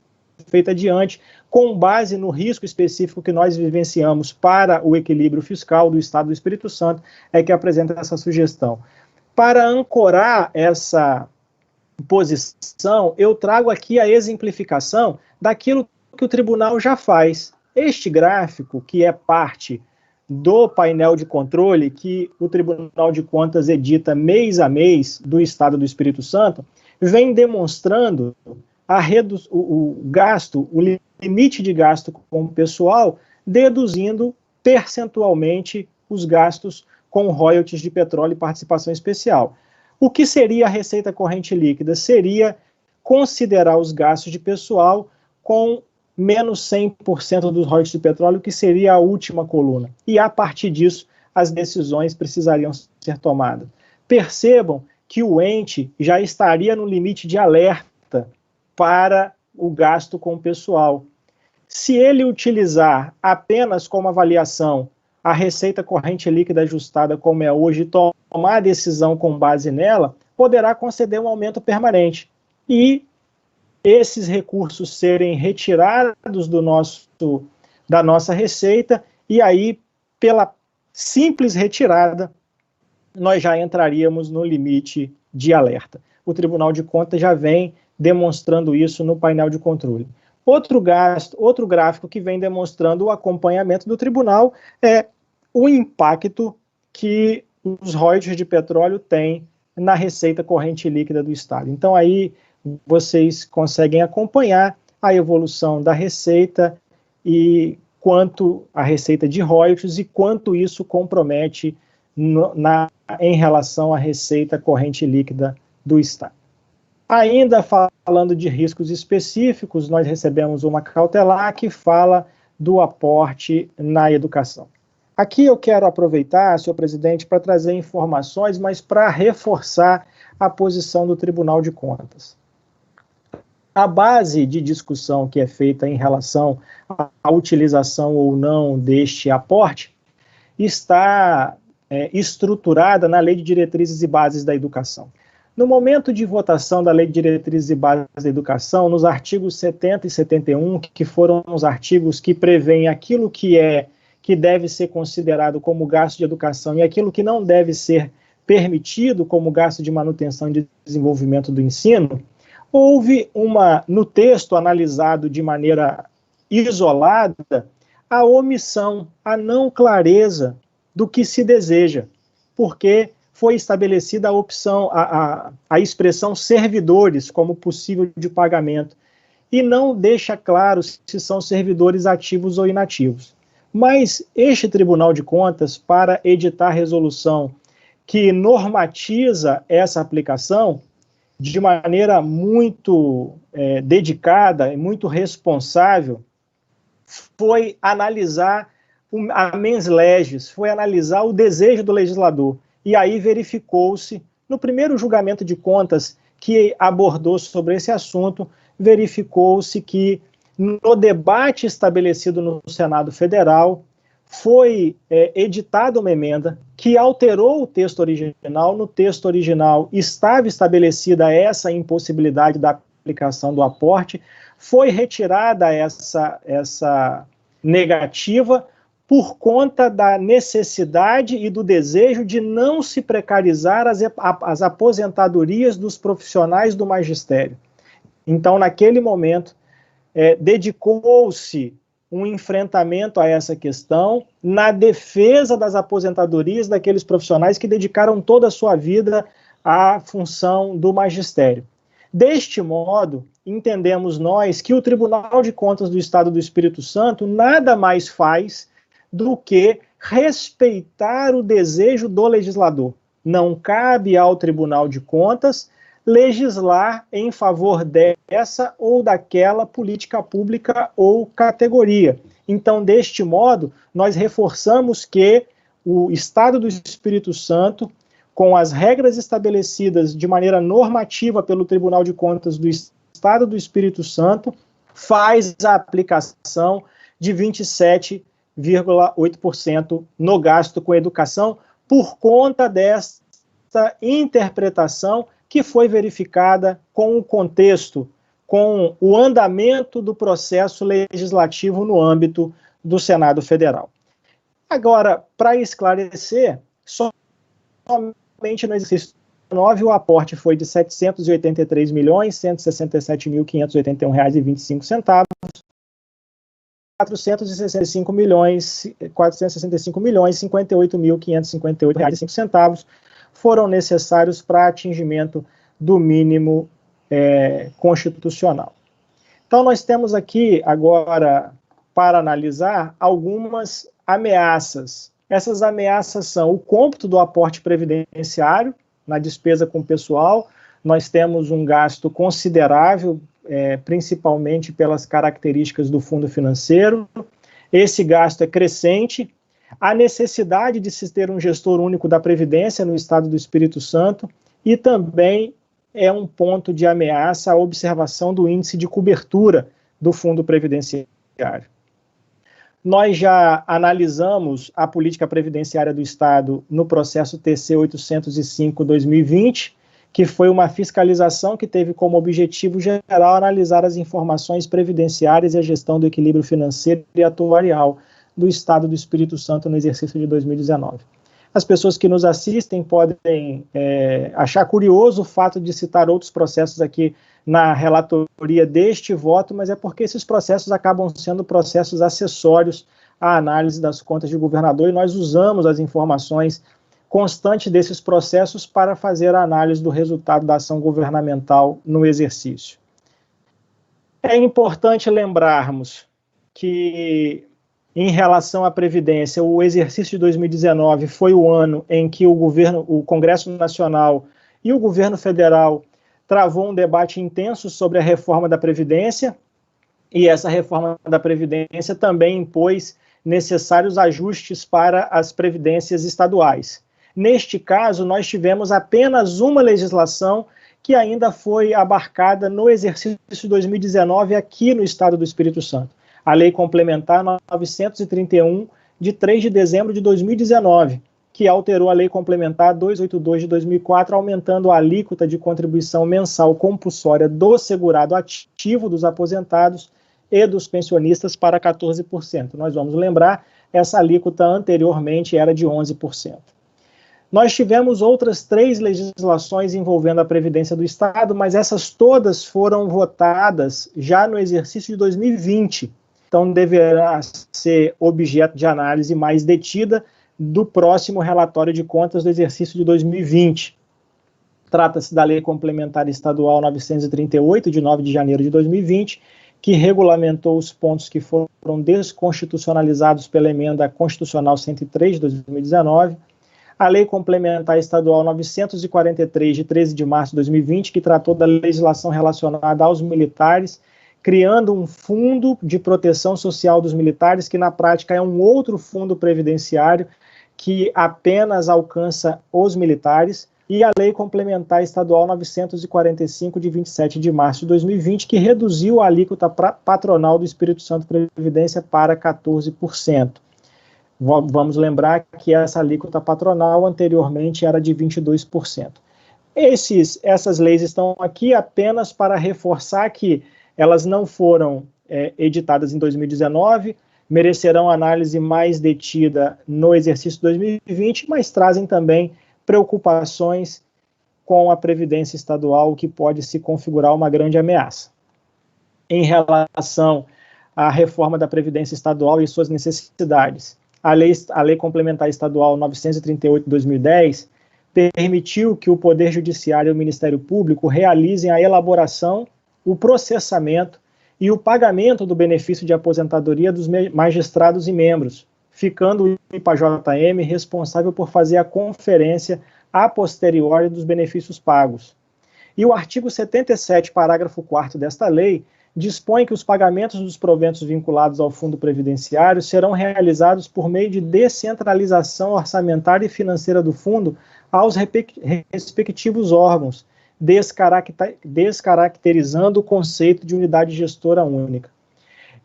feita adiante, com base no risco específico que nós vivenciamos para o equilíbrio fiscal do Estado do Espírito Santo, é que apresenta essa sugestão. Para ancorar essa posição, eu trago aqui a exemplificação daquilo que o tribunal já faz. Este gráfico, que é parte do painel de controle que o Tribunal de Contas edita mês a mês do Estado do Espírito Santo, vem demonstrando o gasto, o limite de gasto com o pessoal, deduzindo percentualmente os gastos com royalties de petróleo e participação especial. O que seria a receita corrente líquida? Seria considerar os gastos de pessoal com menos 100% dos royalties de petróleo, que seria a última coluna. E a partir disso, as decisões precisariam ser tomadas. Percebam que o ente já estaria no limite de alerta para o gasto com o pessoal. Se ele utilizar apenas como avaliação a receita corrente líquida ajustada como é hoje, e tomar a decisão com base nela, poderá conceder um aumento permanente. E esses recursos serem retirados da nossa receita, e aí, pela simples retirada, nós já entraríamos no limite de alerta. O Tribunal de Contas já vem demonstrando isso no painel de controle. Outro gráfico que vem demonstrando o acompanhamento do tribunal é o impacto que os royalties de petróleo têm na receita corrente líquida do Estado. Então, aí vocês conseguem acompanhar a evolução da receita e quanto a receita de royalties e quanto isso compromete em relação à receita corrente líquida do Estado. Ainda falando de riscos específicos, nós recebemos uma cautelar que fala do aporte na educação. Aqui eu quero aproveitar, senhor presidente, para trazer informações, mas para reforçar a posição do Tribunal de Contas. A base de discussão que é feita em relação à utilização ou não deste aporte está estruturada na Lei de Diretrizes e Bases da Educação. No momento de votação da Lei de Diretrizes e Bases da Educação, nos artigos 70 e 71, que foram os artigos que prevêem aquilo que deve ser considerado como gasto de educação e aquilo que não deve ser permitido como gasto de manutenção e de desenvolvimento do ensino, houve no texto analisado de maneira isolada, a omissão, a não clareza do que se deseja, porque foi estabelecida a opção, a expressão servidores como possível de pagamento, e não deixa claro se são servidores ativos ou inativos. Mas este Tribunal de Contas, para editar resolução que normatiza essa aplicação, de maneira muito dedicada e muito responsável, foi analisar a mens legis, foi analisar o desejo do legislador. E aí verificou-se, no primeiro julgamento de contas que abordou sobre esse assunto, verificou-se que no debate estabelecido no Senado Federal, foi editada uma emenda que alterou o texto original. No texto original estava estabelecida essa impossibilidade da aplicação do aporte, foi retirada essa negativa por conta da necessidade e do desejo de não se precarizar as aposentadorias dos profissionais do magistério. Então, naquele momento, dedicou-se um enfrentamento a essa questão na defesa das aposentadorias daqueles profissionais que dedicaram toda a sua vida à função do magistério. Deste modo, entendemos nós que o Tribunal de Contas do Estado do Espírito Santo nada mais faz do que respeitar o desejo do legislador. Não cabe ao Tribunal de Contas legislar em favor dessa ou daquela política pública ou categoria. Então, deste modo, nós reforçamos que o Estado do Espírito Santo, com as regras estabelecidas de maneira normativa pelo Tribunal de Contas do Estado do Espírito Santo, faz a aplicação de 27,8% no gasto com educação, por conta desta interpretação que foi verificada com o contexto com o andamento do processo legislativo no âmbito do Senado Federal. Agora, para esclarecer, somente no exercício 2019 o aporte foi de R$ 783.167.581,25, 465.465.058.558,05 foram necessários para atingimento do mínimo constitucional. Então, nós temos aqui agora, para analisar, algumas ameaças. Essas ameaças são o cômputo do aporte previdenciário na despesa com pessoal. Nós temos um gasto considerável, principalmente pelas características do fundo financeiro. Esse gasto é crescente. A necessidade de se ter um gestor único da Previdência no Estado do Espírito Santo e também é um ponto de ameaça a observação do índice de cobertura do fundo previdenciário. Nós já analisamos a política previdenciária do Estado no processo TC 805/2020, que foi uma fiscalização que teve como objetivo geral analisar as informações previdenciárias e a gestão do equilíbrio financeiro e atuarial do Estado do Espírito Santo no exercício de 2019. As pessoas que nos assistem podem achar curioso o fato de citar outros processos aqui na relatoria deste voto, mas é porque esses processos acabam sendo processos acessórios à análise das contas de governador e nós usamos as informações constantes desses processos para fazer a análise do resultado da ação governamental no exercício. É importante lembrarmos que, em relação à Previdência, o exercício de 2019 foi o ano em que o Congresso Nacional e o governo federal travou um debate intenso sobre a reforma da Previdência, e essa reforma da Previdência também impôs necessários ajustes para as previdências estaduais. Neste caso, nós tivemos apenas uma legislação que ainda foi abarcada no exercício de 2019 aqui no Estado do Espírito Santo. A Lei Complementar 931, de 3 de dezembro de 2019, que alterou a Lei Complementar 282 de 2004, aumentando a alíquota de contribuição mensal compulsória do segurado ativo dos aposentados e dos pensionistas para 14%. Nós vamos lembrar, essa alíquota anteriormente era de 11%. Nós tivemos outras 3 legislações envolvendo a Previdência do Estado, mas essas todas foram votadas já no exercício de 2020, então deverá ser objeto de análise mais detida do próximo relatório de contas do exercício de 2020. Trata-se da Lei Complementar Estadual 938, de 9 de janeiro de 2020, que regulamentou os pontos que foram desconstitucionalizados pela Emenda Constitucional 103 de 2019, a Lei Complementar Estadual 943, de 13 de março de 2020, que tratou da legislação relacionada aos militares, criando um fundo de proteção social dos militares, que na prática é um outro fundo previdenciário que apenas alcança os militares, e a Lei Complementar Estadual 945, de 27 de março de 2020, que reduziu a alíquota patronal do Espírito Santo Previdência para 14%. Vamos lembrar que essa alíquota patronal anteriormente era de 22%. Essas leis estão aqui apenas para reforçar que elas não foram editadas em 2019, merecerão análise mais detida no exercício de 2020, mas trazem também preocupações com a Previdência Estadual, que pode se configurar uma grande ameaça. Em relação à reforma da Previdência Estadual e suas necessidades, a Lei Complementar Estadual 938 de 2010 permitiu que o Poder Judiciário e o Ministério Público realizem a elaboração, o processamento e o pagamento do benefício de aposentadoria dos magistrados e membros, ficando o IPAJM responsável por fazer a conferência a posteriori dos benefícios pagos. E o artigo 77, parágrafo 4º desta lei, dispõe que os pagamentos dos proventos vinculados ao Fundo Previdenciário serão realizados por meio de descentralização orçamentária e financeira do Fundo aos respectivos órgãos, descaracterizando o conceito de unidade gestora única.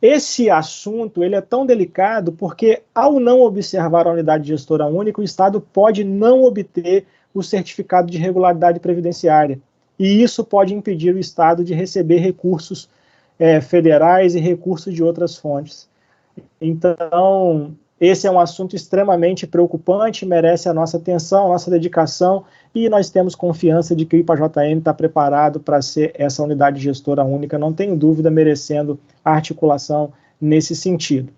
Esse assunto ele é tão delicado porque, ao não observar a unidade gestora única, o Estado pode não obter o certificado de regularidade previdenciária. e isso pode impedir o Estado de receber recursos federais e recursos de outras fontes. Então, esse é um assunto extremamente preocupante, merece a nossa atenção, a nossa dedicação, e nós temos confiança de que o IPAJM está preparado para ser essa unidade gestora única, não tenho dúvida, merecendo a articulação nesse sentido,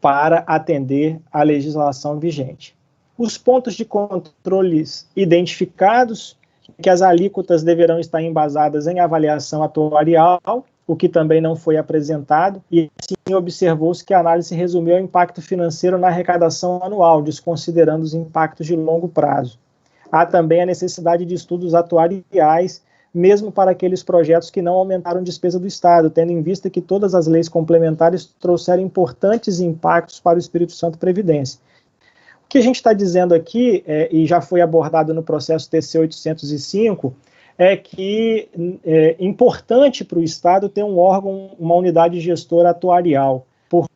para atender à legislação vigente. Os pontos de controles identificados, que as alíquotas deverão estar embasadas em avaliação atuarial, o que também não foi apresentado, e assim observou-se que a análise resumiu o impacto financeiro na arrecadação anual, desconsiderando os impactos de longo prazo. Há também a necessidade de estudos atuariais, mesmo para aqueles projetos que não aumentaram despesa do Estado, tendo em vista que todas as leis complementares trouxeram importantes impactos para o Espírito Santo Previdência. O que a gente está dizendo aqui, e já foi abordado no processo TC 805, é que é importante para o Estado ter um órgão, uma unidade gestora atuarial,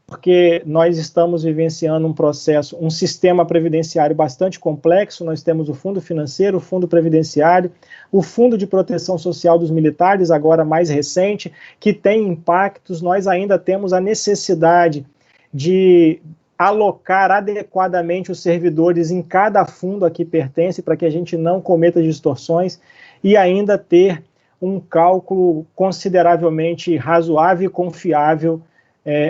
porque nós estamos vivenciando um processo, um sistema previdenciário bastante complexo. Nós temos o Fundo Financeiro, o Fundo Previdenciário, o Fundo de Proteção Social dos Militares, agora mais recente, que tem impactos. Nós ainda temos a necessidade de alocar adequadamente os servidores em cada fundo a que pertence, para que a gente não cometa distorções, e ainda ter um cálculo consideravelmente razoável e confiável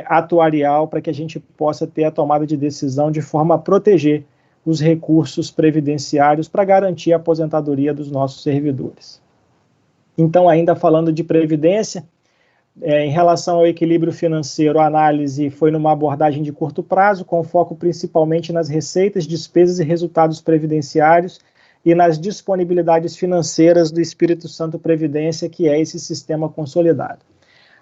atuarial, para que a gente possa ter a tomada de decisão de forma a proteger os recursos previdenciários para garantir a aposentadoria dos nossos servidores. Então, ainda falando de previdência, em relação ao equilíbrio financeiro, a análise foi numa abordagem de curto prazo, com foco principalmente nas receitas, despesas e resultados previdenciários e nas disponibilidades financeiras do Espírito Santo Previdência, que é esse sistema consolidado.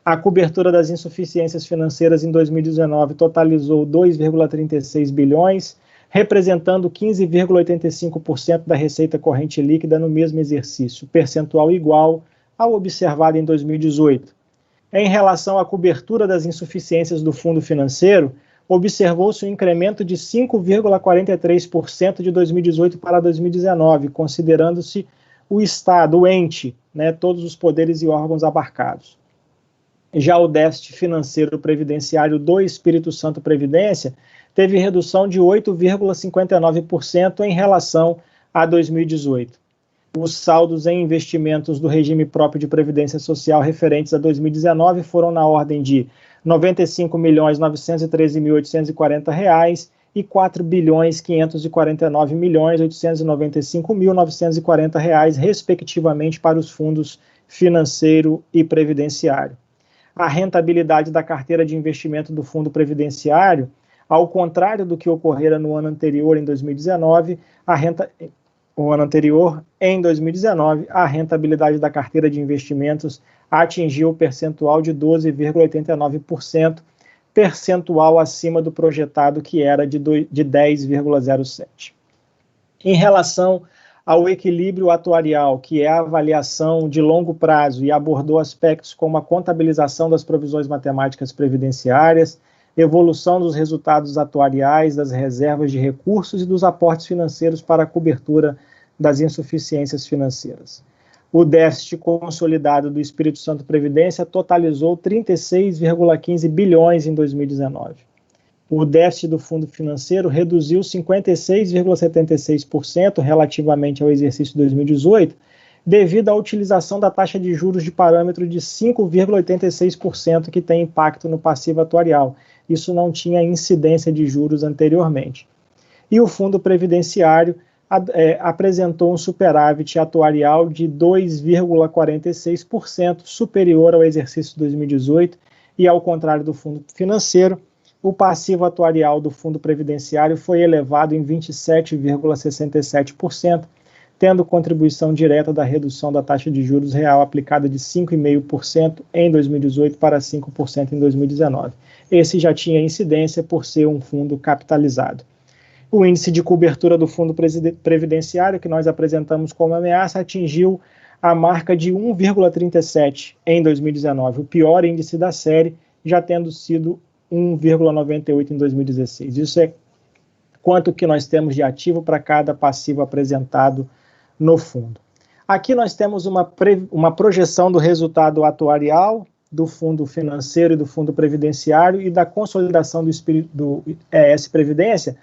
A cobertura das insuficiências financeiras em 2019 totalizou 2,36 bilhões, representando 15,85% da receita corrente líquida no mesmo exercício, percentual igual ao observado em 2018. Em relação à cobertura das insuficiências do fundo financeiro, observou-se um incremento de 5,43% de 2018 para 2019, considerando-se o Estado, o ente, todos os poderes e órgãos abarcados. Já o déficit financeiro previdenciário do Espírito Santo Previdência teve redução de 8,59% em relação a 2018. Os saldos em investimentos do regime próprio de previdência social referentes a 2019 foram na ordem de R$ 95.913.840 e R$ 4.549.895.940, respectivamente, para os fundos financeiro e previdenciário. A rentabilidade da carteira de investimento do fundo previdenciário, ao contrário do que ocorrera no ano anterior, em 2019, a rentabilidade da carteira de investimentos atingiu o percentual de 12,89%, percentual acima do projetado, que era de 10,07%. Em relação ao equilíbrio atuarial, que é a avaliação de longo prazo, e abordou aspectos como a contabilização das provisões matemáticas previdenciárias, evolução dos resultados atuariais, das reservas de recursos e dos aportes financeiros para a cobertura das insuficiências financeiras. O déficit consolidado do Espírito Santo Previdência totalizou 36,15 bilhões em 2019. O déficit do fundo financeiro reduziu 56,76% relativamente ao exercício 2018, devido à utilização da taxa de juros de parâmetro de 5,86%, que tem impacto no passivo atuarial. Isso não tinha incidência de juros anteriormente. E o fundo previdenciário apresentou um superávit atuarial de 2,46%, superior ao exercício 2018, e ao contrário do fundo financeiro, o passivo atuarial do fundo previdenciário foi elevado em 27,67%, tendo contribuição direta da redução da taxa de juros real aplicada de 5,5% em 2018 para 5% em 2019. Esse já tinha incidência por ser um fundo capitalizado. O índice de cobertura do fundo previdenciário, que nós apresentamos como ameaça, atingiu a marca de 1,37 em 2019, o pior índice da série, já tendo sido 1,98 em 2016. Isso é quanto que nós temos de ativo para cada passivo apresentado no fundo. Aqui nós temos uma projeção do resultado atuarial do Fundo Financeiro e do Fundo Previdenciário e da consolidação do ES Previdência,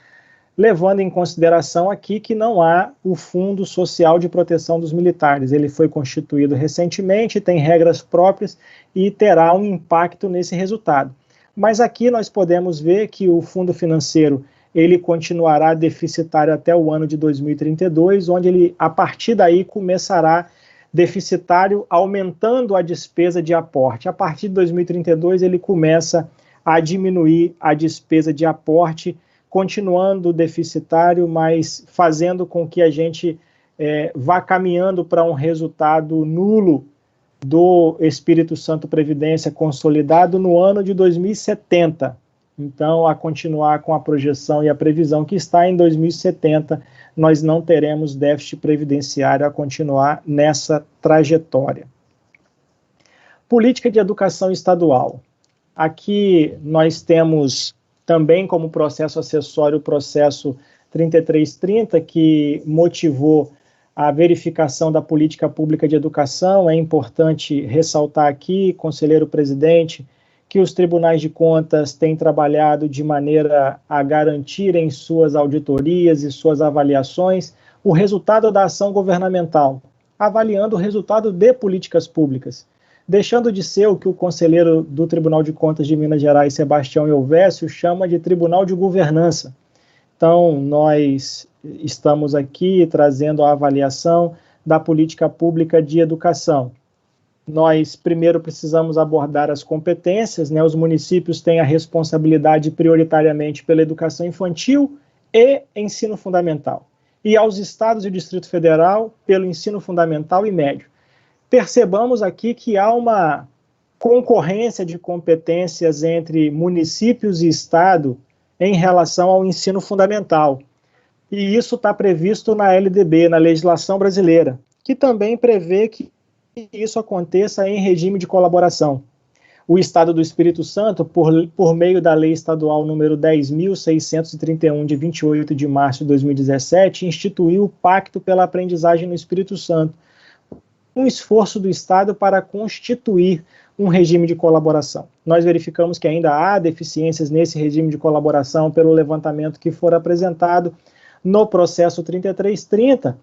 levando em consideração aqui que não há o Fundo Social de Proteção dos Militares. Ele foi constituído recentemente, tem regras próprias e terá um impacto nesse resultado. Mas aqui nós podemos ver que o Fundo Financeiro ele continuará deficitário até o ano de 2032, onde ele, a partir daí, começará deficitário, aumentando a despesa de aporte. A partir de 2032, ele começa a diminuir a despesa de aporte, continuando deficitário, mas fazendo com que a gente vá caminhando para um resultado nulo do Espírito Santo Previdência consolidado no ano de 2070. Então, a continuar com a projeção e a previsão que está em 2070, nós não teremos déficit previdenciário a continuar nessa trajetória. Política de educação estadual. Aqui nós temos também como processo acessório o processo 3330, que motivou a verificação da política pública de educação. É importante ressaltar aqui, conselheiro presidente, que os tribunais de contas têm trabalhado de maneira a garantir em suas auditorias e suas avaliações o resultado da ação governamental, avaliando o resultado de políticas públicas, deixando de ser o que o conselheiro do Tribunal de Contas de Minas Gerais, Sebastião Elvésio, chama de Tribunal de Governança. Então, nós estamos aqui trazendo a avaliação da política pública de educação. Nós primeiro precisamos abordar as competências, né? Os municípios têm a responsabilidade prioritariamente pela educação infantil e ensino fundamental, e aos estados e Distrito Federal pelo ensino fundamental e médio. Percebamos aqui que há uma concorrência de competências entre municípios e estado em relação ao ensino fundamental, e isso está previsto na LDB, na legislação brasileira, que também prevê que isso aconteça em regime de colaboração. O Estado do Espírito Santo, por meio da Lei Estadual número 10.631, de 28 de março de 2017, instituiu o Pacto pela Aprendizagem no Espírito Santo, um esforço do Estado para constituir um regime de colaboração. Nós verificamos que ainda há deficiências nesse regime de colaboração pelo levantamento que for apresentado no processo 3330,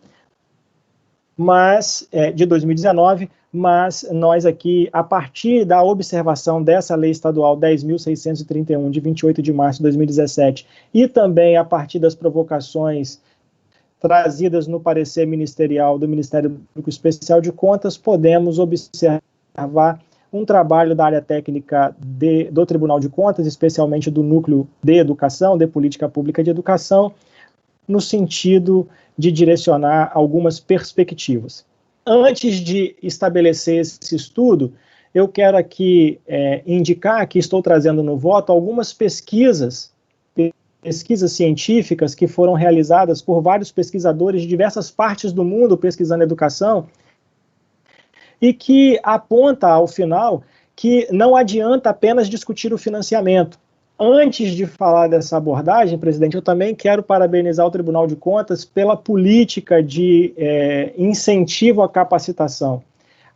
de 2019, mas nós aqui, a partir da observação dessa Lei Estadual 10.631, de 28 de março de 2017, e também a partir das provocações trazidas no parecer ministerial do Ministério Público Especial de Contas, podemos observar um trabalho da área técnica do Tribunal de Contas, especialmente do Núcleo de Educação, de Política Pública de Educação, no sentido de direcionar algumas perspectivas. Antes de estabelecer esse estudo, eu quero aqui indicar que estou trazendo no voto algumas pesquisas científicas que foram realizadas por vários pesquisadores de diversas partes do mundo pesquisando educação, e que aponta ao final que não adianta apenas discutir o financiamento. Antes de falar dessa abordagem, presidente, eu também quero parabenizar o Tribunal de Contas pela política de incentivo à capacitação.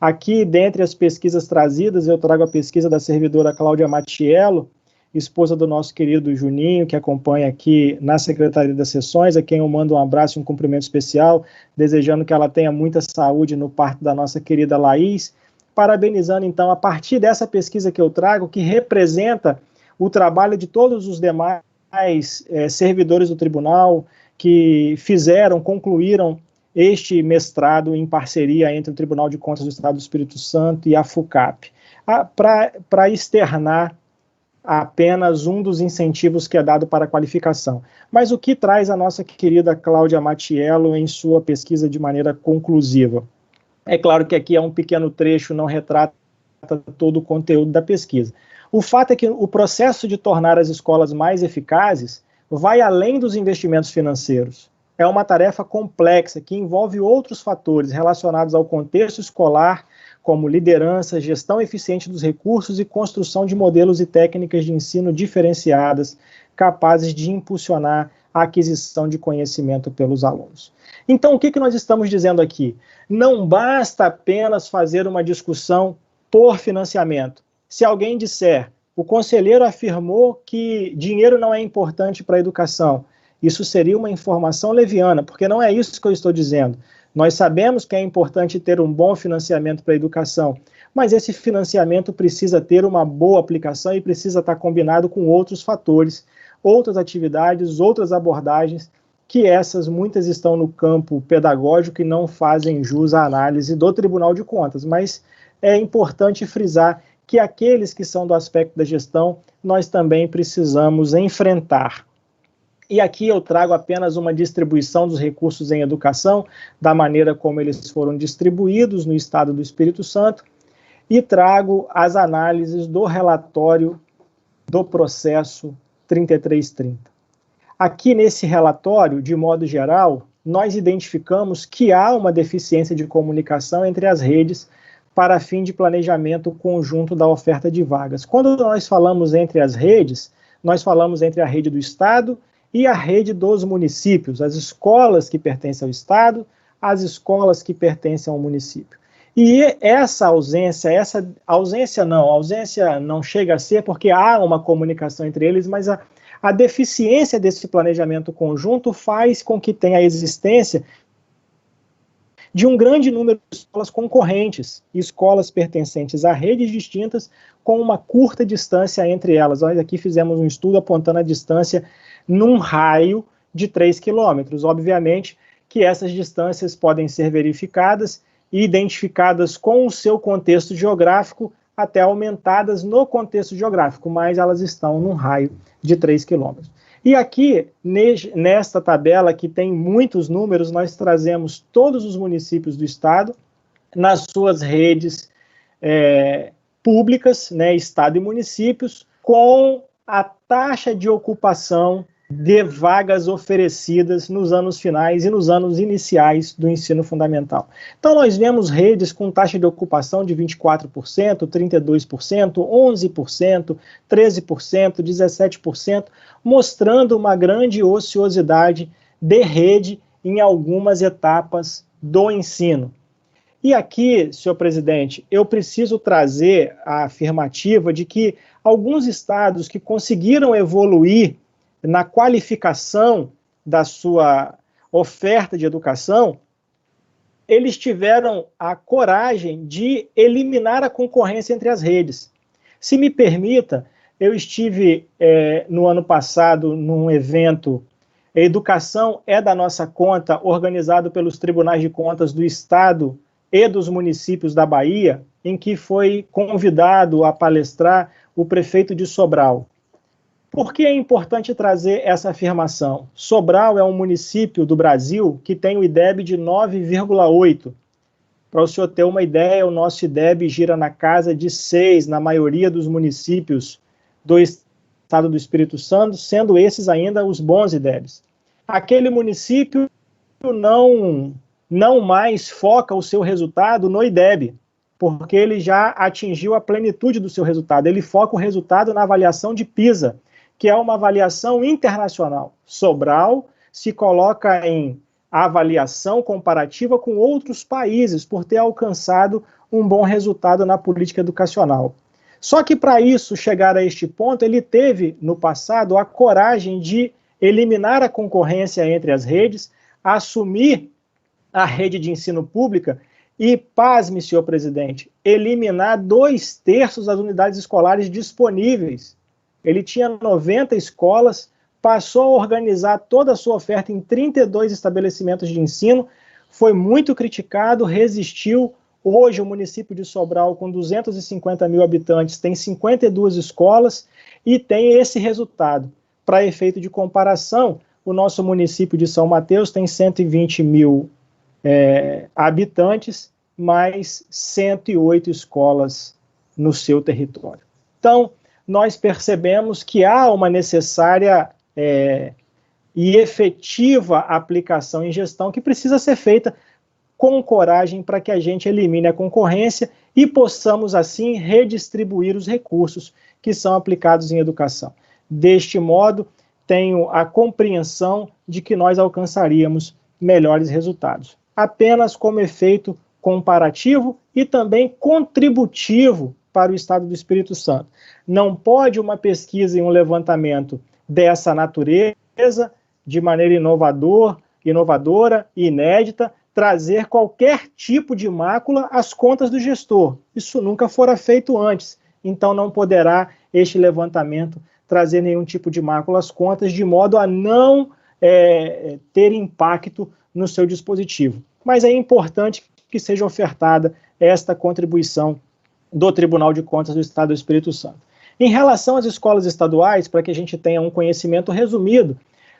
Aqui, dentre as pesquisas trazidas, eu trago a pesquisa da servidora Cláudia Matiello, esposa do nosso querido Juninho, que acompanha aqui na Secretaria das Sessões, a quem eu mando um abraço e um cumprimento especial, desejando que ela tenha muita saúde no parto da nossa querida Laís, parabenizando, então, a partir dessa pesquisa que eu trago, que representa o trabalho de todos os demais servidores do tribunal que concluíram este mestrado em parceria entre o Tribunal de Contas do Estado do Espírito Santo e a FUCAP, para externar apenas um dos incentivos que é dado para a qualificação. Mas o que traz a nossa querida Cláudia Matiello em sua pesquisa de maneira conclusiva? É claro que aqui é um pequeno trecho, não retrata todo o conteúdo da pesquisa. O fato é que o processo de tornar as escolas mais eficazes vai além dos investimentos financeiros. É uma tarefa complexa que envolve outros fatores relacionados ao contexto escolar, como liderança, gestão eficiente dos recursos e construção de modelos e técnicas de ensino diferenciadas, capazes de impulsionar a aquisição de conhecimento pelos alunos. Então, o que nós estamos dizendo aqui? Não basta apenas fazer uma discussão por financiamento. Se alguém disser, o conselheiro afirmou que dinheiro não é importante para a educação, isso seria uma informação leviana, porque não é isso que eu estou dizendo. Nós sabemos que é importante ter um bom financiamento para a educação, mas esse financiamento precisa ter uma boa aplicação e precisa estar combinado com outros fatores, outras atividades, outras abordagens, que essas muitas estão no campo pedagógico e não fazem jus à análise do Tribunal de Contas, mas é importante frisar que aqueles que são do aspecto da gestão, nós também precisamos enfrentar. E aqui eu trago apenas uma distribuição dos recursos em educação, da maneira como eles foram distribuídos no Estado do Espírito Santo, e trago as análises do relatório do processo 3330. Aqui nesse relatório, de modo geral, nós identificamos que há uma deficiência de comunicação entre as redes para fim de planejamento conjunto da oferta de vagas. Quando nós falamos entre as redes, nós falamos entre a rede do Estado e a rede dos municípios, as escolas que pertencem ao Estado, as escolas que pertencem ao município. E essa ausência não chega a ser porque há uma comunicação entre eles, mas a deficiência desse planejamento conjunto faz com que tenha a existência de um grande número de escolas concorrentes, escolas pertencentes a redes distintas, com uma curta distância entre elas. Nós aqui fizemos um estudo apontando a distância num raio de 3 quilômetros. Obviamente que essas distâncias podem ser verificadas e identificadas com o seu contexto geográfico, até aumentadas no contexto geográfico, mas elas estão num raio de 3 quilômetros. E aqui, nesta tabela, que tem muitos números, nós trazemos todos os municípios do estado, nas suas redes públicas, né, estado e municípios, com a taxa de ocupação de vagas oferecidas nos anos finais e nos anos iniciais do ensino fundamental. Então, nós vemos redes com taxa de ocupação de 24%, 32%, 11%, 13%, 17%, mostrando uma grande ociosidade de rede em algumas etapas do ensino. E aqui, senhor presidente, eu preciso trazer a afirmativa de que alguns estados que conseguiram evoluir na qualificação da sua oferta de educação, eles tiveram a coragem de eliminar a concorrência entre as redes. Se me permita, eu estive no ano passado num evento Educação é da Nossa Conta, organizado pelos Tribunais de Contas do Estado e dos municípios da Bahia, em que foi convidado a palestrar o prefeito de Sobral. Por que é importante trazer essa afirmação? Sobral é um município do Brasil que tem o IDEB de 9,8. Para o senhor ter uma ideia, o nosso IDEB gira na casa de 6, na maioria dos municípios do estado do Espírito Santo, sendo esses ainda os bons IDEBs. Aquele município não mais foca o seu resultado no IDEB, porque ele já atingiu a plenitude do seu resultado. Ele foca o resultado na avaliação de PISA, que é uma avaliação internacional. Sobral se coloca em avaliação comparativa com outros países, por ter alcançado um bom resultado na política educacional. Só que para isso, chegar a este ponto, ele teve, no passado, a coragem de eliminar a concorrência entre as redes, assumir a rede de ensino pública e, pasme, senhor presidente, eliminar 2/3 das unidades escolares disponíveis. Ele tinha 90 escolas, passou a organizar toda a sua oferta em 32 estabelecimentos de ensino, foi muito criticado, resistiu. Hoje o município de Sobral, com 250 mil habitantes, tem 52 escolas e tem esse resultado. Para efeito de comparação, o nosso município de São Mateus tem 120 mil habitantes, mais 108 escolas no seu território. Então, nós percebemos que há uma necessária e efetiva aplicação em gestão que precisa ser feita com coragem para que a gente elimine a concorrência e possamos, assim, redistribuir os recursos que são aplicados em educação. Deste modo, tenho a compreensão de que nós alcançaríamos melhores resultados. Apenas como efeito comparativo e também contributivo para o Estado do Espírito Santo. Não pode uma pesquisa e um levantamento dessa natureza, de maneira inovadora e inédita, trazer qualquer tipo de mácula às contas do gestor. Isso nunca fora feito antes, então não poderá este levantamento trazer nenhum tipo de mácula às contas, de modo a não ter impacto no seu dispositivo. Mas é importante que seja ofertada esta contribuição do Tribunal de Contas do Estado do Espírito Santo. Em relação às escolas estaduais, para que a gente tenha um conhecimento resumido,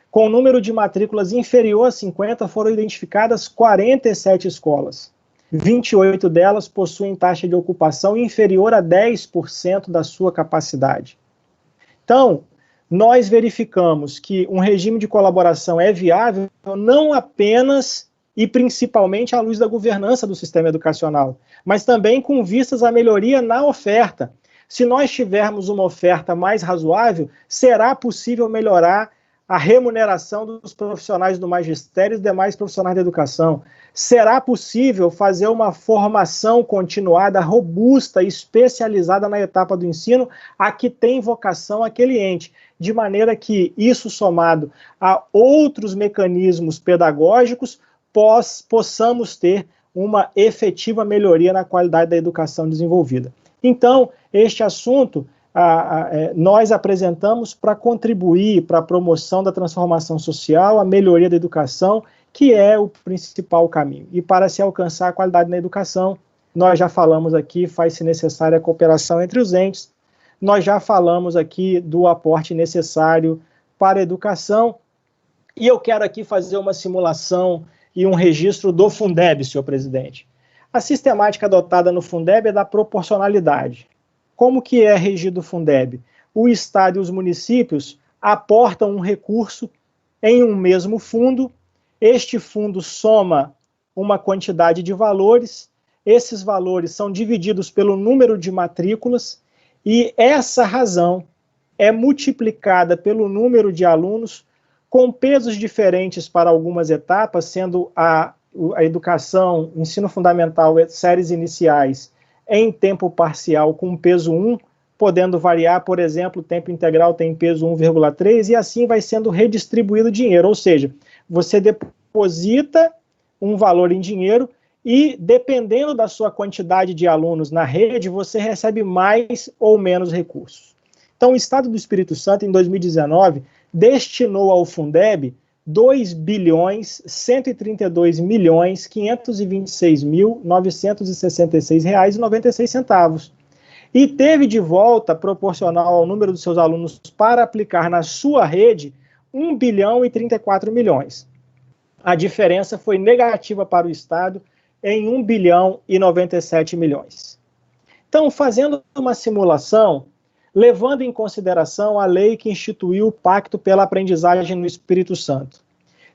com o número de matrículas inferior a 50, foram identificadas 47 escolas. 28 delas possuem taxa de ocupação inferior a 10% da sua capacidade. Então, nós verificamos que um regime de colaboração é viável não apenas e principalmente à luz da governança do sistema educacional, mas também com vistas à melhoria na oferta. Se nós tivermos uma oferta mais razoável, será possível melhorar a remuneração dos profissionais do magistério e dos demais profissionais da educação. Será possível fazer uma formação continuada, robusta, especializada na etapa do ensino, a que tem vocação aquele ente, de maneira que isso, somado a outros mecanismos pedagógicos, possamos ter uma efetiva melhoria na qualidade da educação desenvolvida. Então, este assunto nós apresentamos para contribuir para a promoção da transformação social, a melhoria da educação, que é o principal caminho. E para se alcançar a qualidade na educação, nós já falamos aqui, faz-se necessária a cooperação entre os entes, nós já falamos aqui do aporte necessário para a educação, e eu quero aqui fazer uma simulação e um registro do Fundeb, senhor presidente. A sistemática adotada no Fundeb é da proporcionalidade. Como que é regido o Fundeb? O Estado e os municípios aportam um recurso em um mesmo fundo, este fundo soma uma quantidade de valores, esses valores são divididos pelo número de matrículas, e essa razão é multiplicada pelo número de alunos, com pesos diferentes para algumas etapas, sendo a educação, ensino fundamental, séries iniciais, em tempo parcial com peso 1, podendo variar, por exemplo, o tempo integral tem peso 1,3, e assim vai sendo redistribuído o dinheiro, ou seja, você deposita um valor em dinheiro e, dependendo da sua quantidade de alunos na rede, você recebe mais ou menos recursos. Então, o Estado do Espírito Santo, em 2019, destinou ao Fundeb 2.132.526.966 reais e 96 centavos. E teve de volta, proporcional ao número dos seus alunos para aplicar na sua rede, 1 bilhão e 34 milhões. A diferença foi negativa para o Estado em 1 bilhão e 97 milhões. Então, fazendo uma simulação, levando em consideração a lei que instituiu o Pacto pela Aprendizagem no Espírito Santo.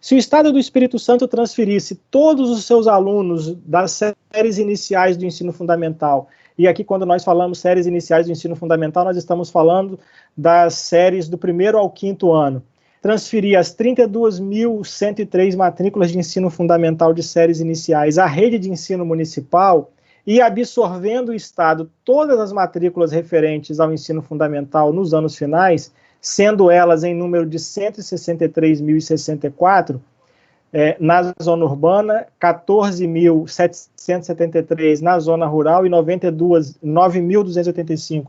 Se o Estado do Espírito Santo transferisse todos os seus alunos das séries iniciais do ensino fundamental, e aqui quando nós falamos séries iniciais do ensino fundamental, nós estamos falando das séries do 1º ao 5º ano, transferir as 32.103 matrículas de ensino fundamental de séries iniciais à rede de ensino municipal, e absorvendo o Estado todas as matrículas referentes ao ensino fundamental nos anos finais, sendo elas em número de 163.064, na zona urbana, 14.773 na zona rural e 9.285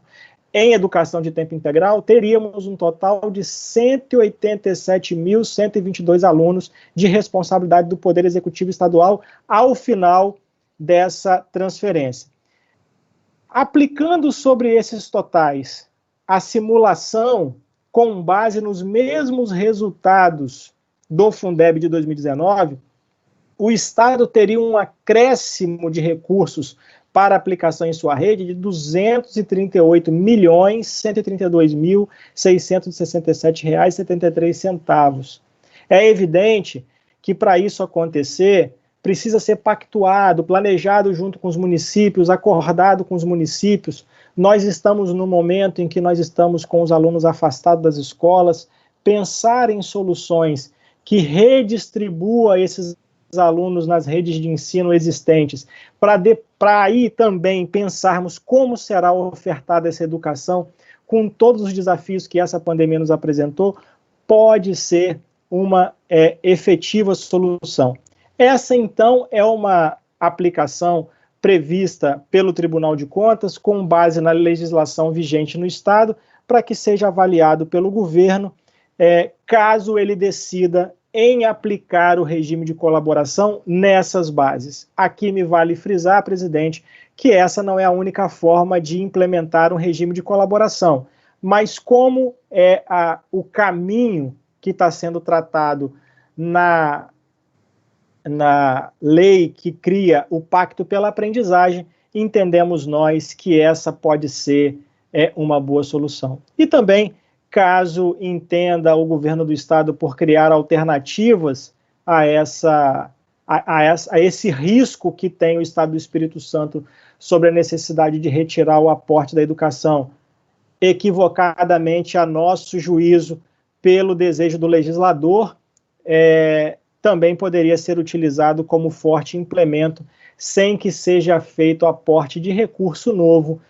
em educação de tempo integral, teríamos um total de 187.122 alunos de responsabilidade do Poder Executivo Estadual ao final dessa transferência. Aplicando sobre esses totais a simulação com base nos mesmos resultados do Fundeb de 2019, o Estado teria um acréscimo de recursos para aplicação em sua rede de R$ 238.632.667,73. É evidente que para isso acontecer, precisa ser pactuado, planejado junto com os municípios, acordado com os municípios. Nós estamos no momento em que nós estamos com os alunos afastados das escolas, pensar em soluções que redistribua esses alunos nas redes de ensino existentes, para aí também pensarmos como será ofertada essa educação com todos os desafios que essa pandemia nos apresentou, pode ser uma efetiva solução. Essa, então, é uma aplicação prevista pelo Tribunal de Contas, com base na legislação vigente no Estado, para que seja avaliado pelo governo, caso ele decida em aplicar o regime de colaboração nessas bases. Aqui me vale frisar, presidente, que essa não é a única forma de implementar um regime de colaboração, mas como é o caminho que está sendo tratado na lei que cria o Pacto pela Aprendizagem, entendemos nós que essa pode ser uma boa solução. E também, caso entenda o governo do Estado por criar alternativas a esse risco que tem o Estado do Espírito Santo sobre a necessidade de retirar o aporte da educação, equivocadamente a nosso juízo, pelo desejo do legislador, também poderia ser utilizado como forte implemento, sem que seja feito aporte de recurso novo,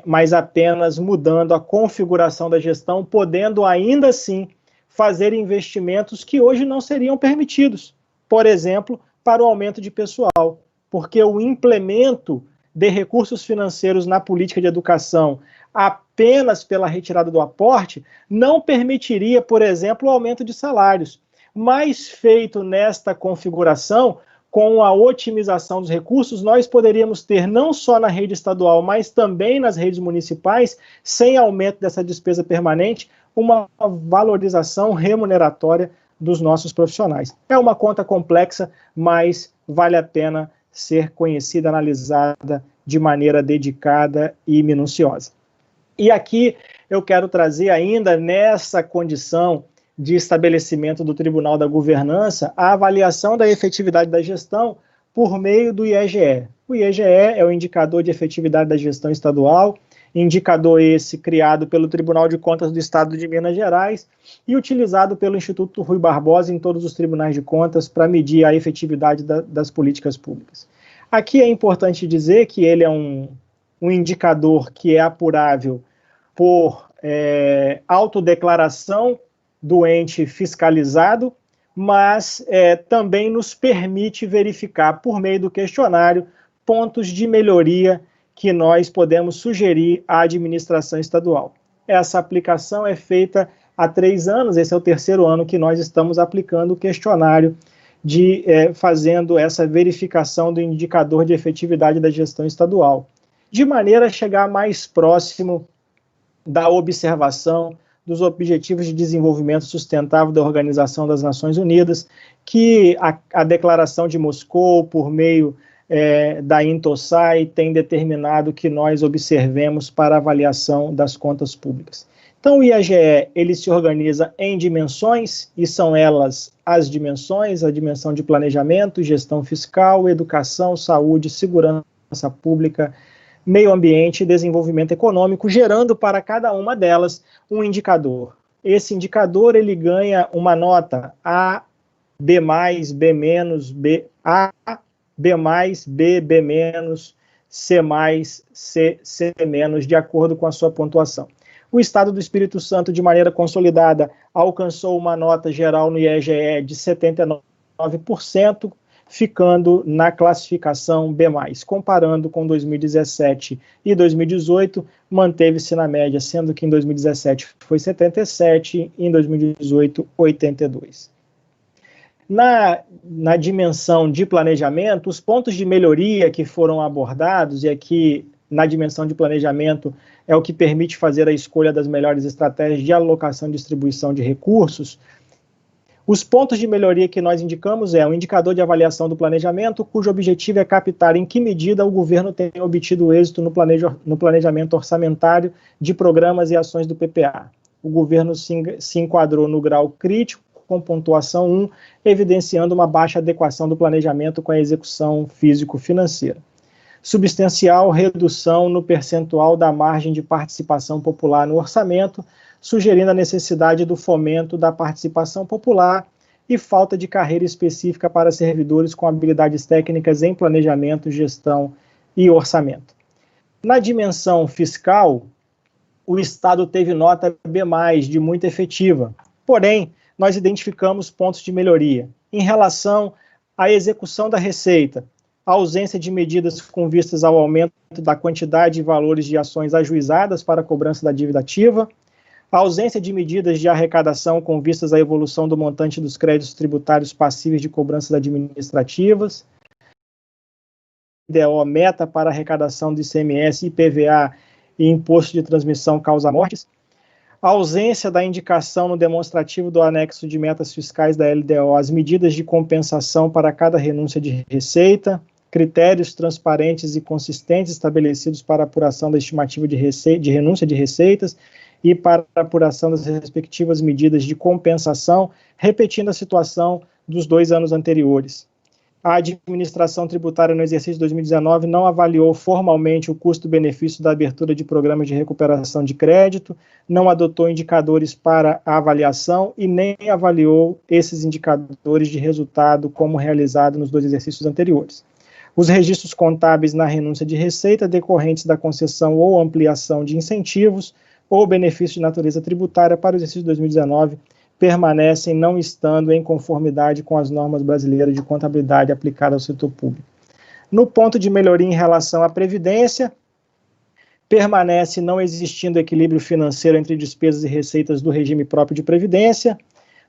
mas apenas mudando a configuração da gestão, podendo ainda assim fazer investimentos que hoje não seriam permitidos, por exemplo, para o aumento de pessoal, porque o implemento de recursos financeiros na política de educação apenas pela retirada do aporte não permitiria, por exemplo, o aumento de salários, mas feito nesta configuração, com a otimização dos recursos, nós poderíamos ter não só na rede estadual, mas também nas redes municipais, sem aumento dessa despesa permanente, uma valorização remuneratória dos nossos profissionais. É uma conta complexa, mas vale a pena ser conhecida, analisada de maneira dedicada e minuciosa. E aqui eu quero trazer ainda nessa condição de estabelecimento do Tribunal da Governança a avaliação da efetividade da gestão por meio do IEGE. O IEGE é o indicador de efetividade da gestão estadual, indicador esse criado pelo Tribunal de Contas do Estado de Minas Gerais e utilizado pelo Instituto Rui Barbosa em todos os tribunais de contas para medir a efetividade das políticas públicas. Aqui é importante dizer que ele é um indicador que é apurável por autodeclaração do ente fiscalizado, mas também nos permite verificar, por meio do questionário, pontos de melhoria que nós podemos sugerir à administração estadual. Essa aplicação é feita há 3 anos, esse é o 3º ano que nós estamos aplicando o questionário, fazendo essa verificação do indicador de efetividade da gestão estadual, de maneira a chegar mais próximo da observação dos Objetivos de Desenvolvimento Sustentável da Organização das Nações Unidas, que a Declaração de Moscou, por meio da Intosai, tem determinado que nós observemos para avaliação das contas públicas. Então, o IEGE, ele se organiza em dimensões, e são elas as dimensões, a dimensão de planejamento, gestão fiscal, educação, saúde, segurança pública, meio ambiente e desenvolvimento econômico, gerando para cada uma delas um indicador. Esse indicador, ele ganha uma nota A, B+, B-, B, A, B+, B, B-, C+, C, C-, de acordo com a sua pontuação. O Estado do Espírito Santo, de maneira consolidada, alcançou uma nota geral no IEGE de 79%, ficando na classificação B+. Comparando com 2017 e 2018, manteve-se na média, sendo que em 2017 foi 77 e em 2018, 82. Na dimensão de planejamento, os pontos de melhoria que foram abordados, e aqui na dimensão de planejamento é o que permite fazer a escolha das melhores estratégias de alocação e distribuição de recursos. Os pontos de melhoria que nós indicamos o indicador de avaliação do planejamento, cujo objetivo é captar em que medida o governo tem obtido êxito no planejamento orçamentário de programas e ações do PPA. O governo se enquadrou no grau crítico, com pontuação 1, evidenciando uma baixa adequação do planejamento com a execução físico-financeira. Substancial redução no percentual da margem de participação popular no orçamento, sugerindo a necessidade do fomento da participação popular e falta de carreira específica para servidores com habilidades técnicas em planejamento, gestão e orçamento. Na dimensão fiscal, o Estado teve nota B+, de muito efetiva. Porém, nós identificamos pontos de melhoria. Em relação à execução da receita, a ausência de medidas com vistas ao aumento da quantidade e valores de ações ajuizadas para a cobrança da dívida ativa, a ausência de medidas de arrecadação com vistas à evolução do montante dos créditos tributários passíveis de cobranças administrativas, DO meta para arrecadação de ICMS, IPVA e imposto de transmissão causa-mortes, a ausência da indicação no demonstrativo do anexo de metas fiscais da LDO, as medidas de compensação para cada renúncia de receita, critérios transparentes e consistentes estabelecidos para apuração da estimativa de renúncia de receitas e para a apuração das respectivas medidas de compensação, repetindo a situação dos 2 anos anteriores. A administração tributária no exercício de 2019 não avaliou formalmente o custo-benefício da abertura de programas de recuperação de crédito, não adotou indicadores para a avaliação e nem avaliou esses indicadores de resultado como realizado nos 2 exercícios anteriores. Os registros contábeis na renúncia de receita decorrentes da concessão ou ampliação de incentivos ou benefícios de natureza tributária para o exercício de 2019 permanecem não estando em conformidade com as normas brasileiras de contabilidade aplicadas ao setor público. No ponto de melhoria em relação à Previdência, permanece não existindo equilíbrio financeiro entre despesas e receitas do regime próprio de Previdência.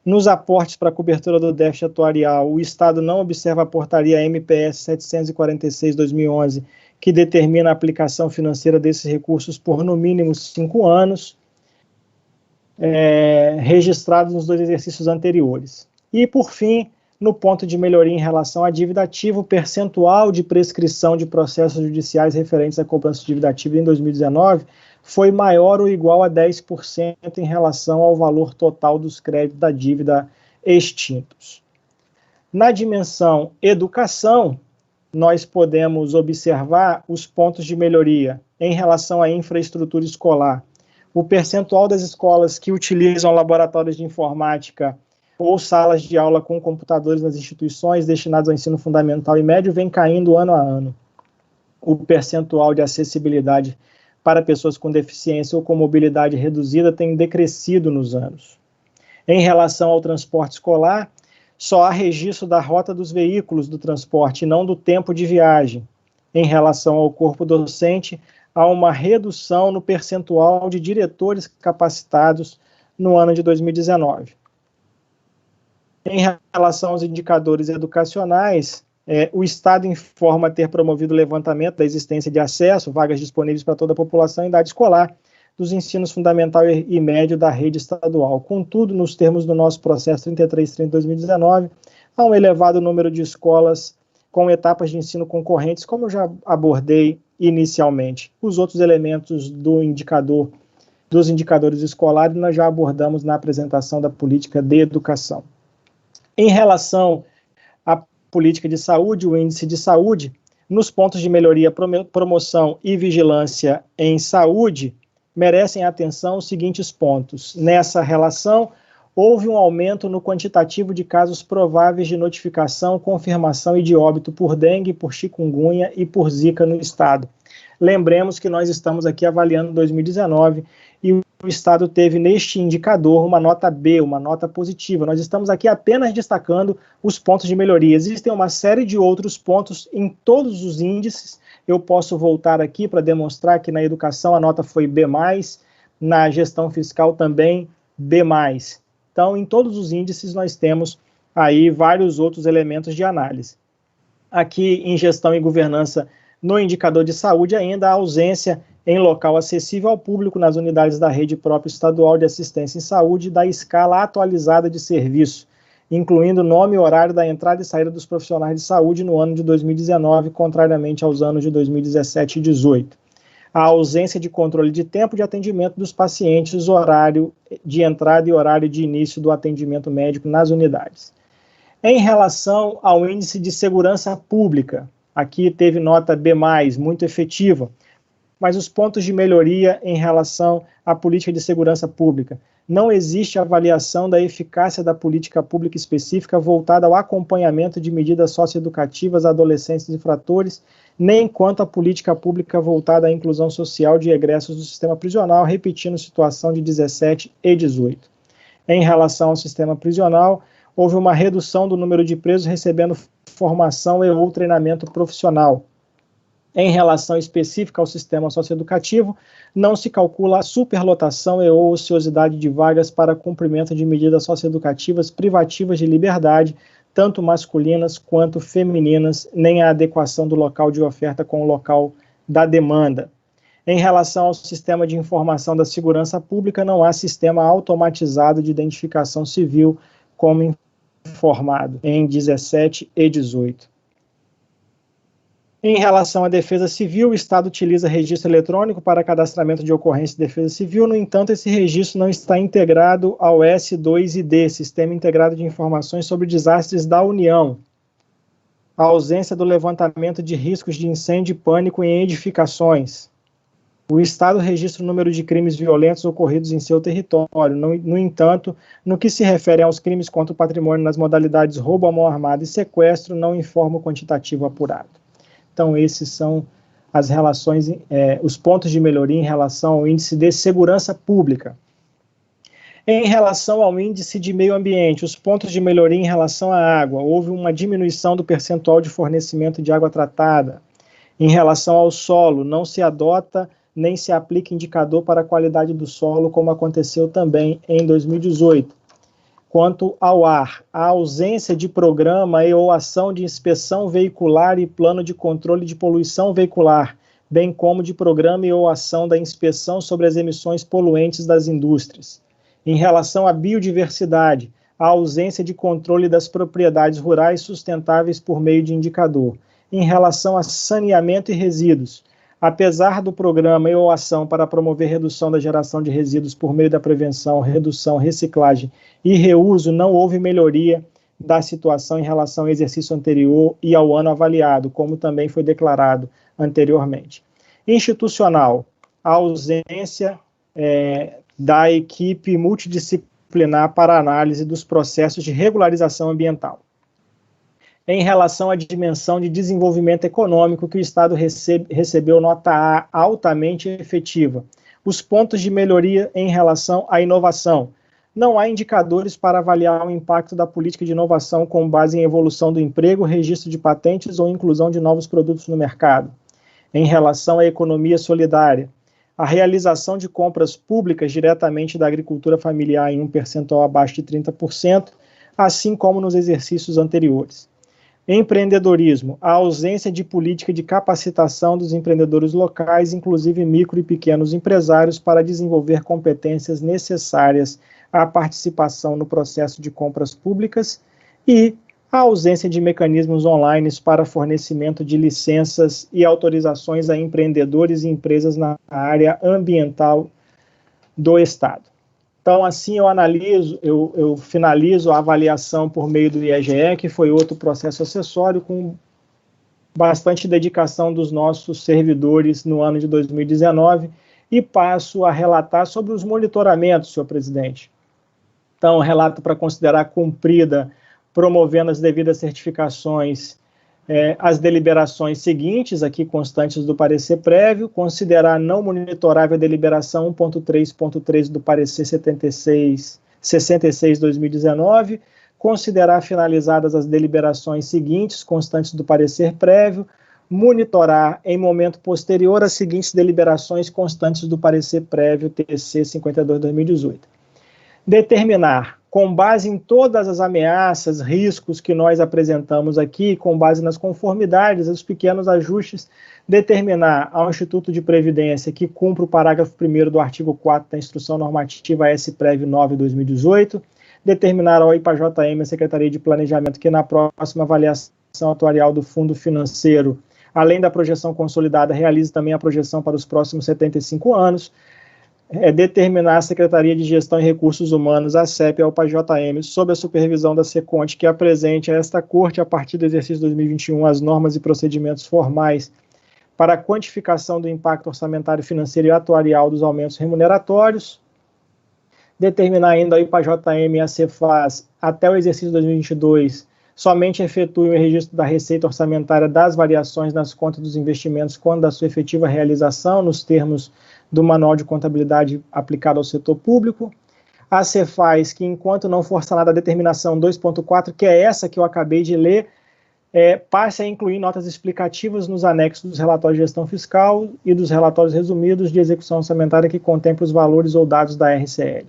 Nos aportes para a cobertura do déficit atuarial, o Estado não observa a portaria MPS 746/2011, que determina a aplicação financeira desses recursos por no mínimo 5 anos, registrados nos 2 exercícios anteriores. E, por fim, no ponto de melhoria em relação à dívida ativa, o percentual de prescrição de processos judiciais referentes à cobrança de dívida ativa em 2019 foi maior ou igual a 10% em relação ao valor total dos créditos da dívida extintos. Na dimensão educação, nós podemos observar os pontos de melhoria em relação à infraestrutura escolar. O percentual das escolas que utilizam laboratórios de informática ou salas de aula com computadores nas instituições destinadas ao ensino fundamental e médio vem caindo ano a ano. O percentual de acessibilidade para pessoas com deficiência ou com mobilidade reduzida tem decrescido nos anos. Em relação ao transporte escolar, só há registro da rota dos veículos do transporte e não do tempo de viagem. Em relação ao corpo docente, há uma redução no percentual de diretores capacitados no ano de 2019. Em relação aos indicadores educacionais, o Estado informa ter promovido o levantamento da existência de acesso, vagas disponíveis para toda a população em idade escolar, dos ensinos fundamental e médio da rede estadual. Contudo, nos termos do nosso processo 3330 de 2019, há um elevado número de escolas com etapas de ensino concorrentes, como eu já abordei inicialmente. Os outros elementos dos indicadores escolares nós já abordamos na apresentação da política de educação. Em relação à política de saúde, o índice de saúde, nos pontos de melhoria, promoção e vigilância em saúde, merecem atenção os seguintes pontos. Nessa relação, houve um aumento no quantitativo de casos prováveis de notificação, confirmação e de óbito por dengue, por chikungunya e por zika no Estado. Lembremos que nós estamos aqui avaliando 2019 e o Estado teve neste indicador uma nota B, uma nota positiva. Nós estamos aqui apenas destacando os pontos de melhoria. Existem uma série de outros pontos em todos os índices. Eu posso voltar aqui para demonstrar que na educação a nota foi B+, na gestão fiscal também B+. Então, em todos os índices nós temos aí vários outros elementos de análise. Aqui em gestão e governança, no indicador de saúde, ainda a ausência em local acessível ao público nas unidades da rede própria estadual de assistência em saúde da escala atualizada de serviço, incluindo nome e horário da entrada e saída dos profissionais de saúde no ano de 2019, contrariamente aos anos de 2017 e 2018. A ausência de controle de tempo de atendimento dos pacientes, horário de entrada e horário de início do atendimento médico nas unidades. Em relação ao índice de segurança pública, aqui teve nota B+, muito efetiva. mas os pontos de melhoria em relação à política de segurança pública. Não existe avaliação da eficácia da política pública específica voltada ao acompanhamento de medidas socioeducativas a adolescentes infratores, nem quanto à política pública voltada à inclusão social de egressos do sistema prisional, repetindo situação de 17 e 18. Em relação ao sistema prisional, houve uma redução do número de presos recebendo formação e ou treinamento profissional. Em relação específica ao sistema socioeducativo, não se calcula a superlotação e ou ociosidade de vagas para cumprimento de medidas socioeducativas privativas de liberdade, tanto masculinas quanto femininas, nem a adequação do local de oferta com o local da demanda. Em relação ao sistema de informação da segurança pública, não há sistema automatizado de identificação civil como informado em 17 e 18. Em relação à defesa civil, o Estado utiliza registro eletrônico para cadastramento de ocorrência de defesa civil, no entanto, esse registro não está integrado ao S2ID, Sistema Integrado de Informações sobre Desastres da União. A ausência do levantamento de riscos de incêndio e pânico em edificações. O Estado registra o número de crimes violentos ocorridos em seu território. No entanto, no que se refere aos crimes contra o patrimônio nas modalidades roubo à mão armada e sequestro, não informa o quantitativo apurado. Então, esses são as relações, os pontos de melhoria em relação ao índice de segurança pública. Em relação ao índice de meio ambiente, os pontos de melhoria em relação à água, houve uma diminuição do percentual de fornecimento de água tratada. Em relação ao solo, não se adota nem se aplica indicador para a qualidade do solo, como aconteceu também em 2018. Quanto ao ar, a ausência de programa e ou ação de inspeção veicular e plano de controle de poluição veicular, bem como de programa e ou ação da inspeção sobre as emissões poluentes das indústrias. Em relação à biodiversidade, a ausência de controle das propriedades rurais sustentáveis por meio de indicador. Em relação a saneamento e resíduos, apesar do programa e ou ação para promover redução da geração de resíduos por meio da prevenção, redução, reciclagem e reuso, não houve melhoria da situação em relação ao exercício anterior e ao ano avaliado, como também foi declarado anteriormente. Institucional, a ausência da equipe multidisciplinar para análise dos processos de regularização ambiental. Em relação à dimensão de desenvolvimento econômico, que o Estado recebeu nota A altamente efetiva. Os pontos de melhoria em relação à inovação. Não há indicadores para avaliar o impacto da política de inovação com base em evolução do emprego, registro de patentes ou inclusão de novos produtos no mercado. Em relação à economia solidária, a realização de compras públicas diretamente da agricultura familiar em um percentual abaixo de 30%, assim como nos exercícios anteriores. Empreendedorismo, a ausência de política de capacitação dos empreendedores locais, inclusive micro e pequenos empresários, para desenvolver competências necessárias à participação no processo de compras públicas e a ausência de mecanismos online para fornecimento de licenças e autorizações a empreendedores e empresas na área ambiental do Estado. Então, assim, eu finalizo a avaliação por meio do IEGE, que foi outro processo acessório com bastante dedicação dos nossos servidores no ano de 2019, e passo a relatar sobre os monitoramentos, senhor presidente. Então, relato para considerar cumprida, promovendo as devidas certificações, as deliberações seguintes, aqui constantes do parecer prévio, considerar não monitorável a deliberação 1.3.3 do parecer 66/2019, considerar finalizadas as deliberações seguintes, constantes do parecer prévio, monitorar em momento posterior as seguintes deliberações constantes do parecer prévio TC 52/2018. Determinar, com base em todas as ameaças, riscos que nós apresentamos aqui, com base nas conformidades, os pequenos ajustes, determinar ao Instituto de Previdência que cumpra o parágrafo 1º do artigo 4 da Instrução Normativa S-Prev 9/2018, determinar ao IPAJM, a Secretaria de Planejamento, que na próxima avaliação atuarial do Fundo Financeiro, além da projeção consolidada, realize também a projeção para os próximos 75 anos, determinar a Secretaria de Gestão e Recursos Humanos, a CEP e ao PAJM, sob a supervisão da SECONT, que apresente a esta Corte, a partir do exercício 2021, as normas e procedimentos formais para a quantificação do impacto orçamentário, financeiro e atuarial dos aumentos remuneratórios, determinar ainda a IPAJM e a Cefaz, até o exercício 2022, somente efetuem o registro da receita orçamentária das variações nas contas dos investimentos quando da sua efetiva realização, nos termos do Manual de Contabilidade aplicado ao setor público. A Cefaz, que enquanto não for sanada a determinação 2.4, que é essa que eu acabei de ler, passe a incluir notas explicativas nos anexos dos relatórios de gestão fiscal e dos relatórios resumidos de execução orçamentária que contemplam os valores ou dados da RCL.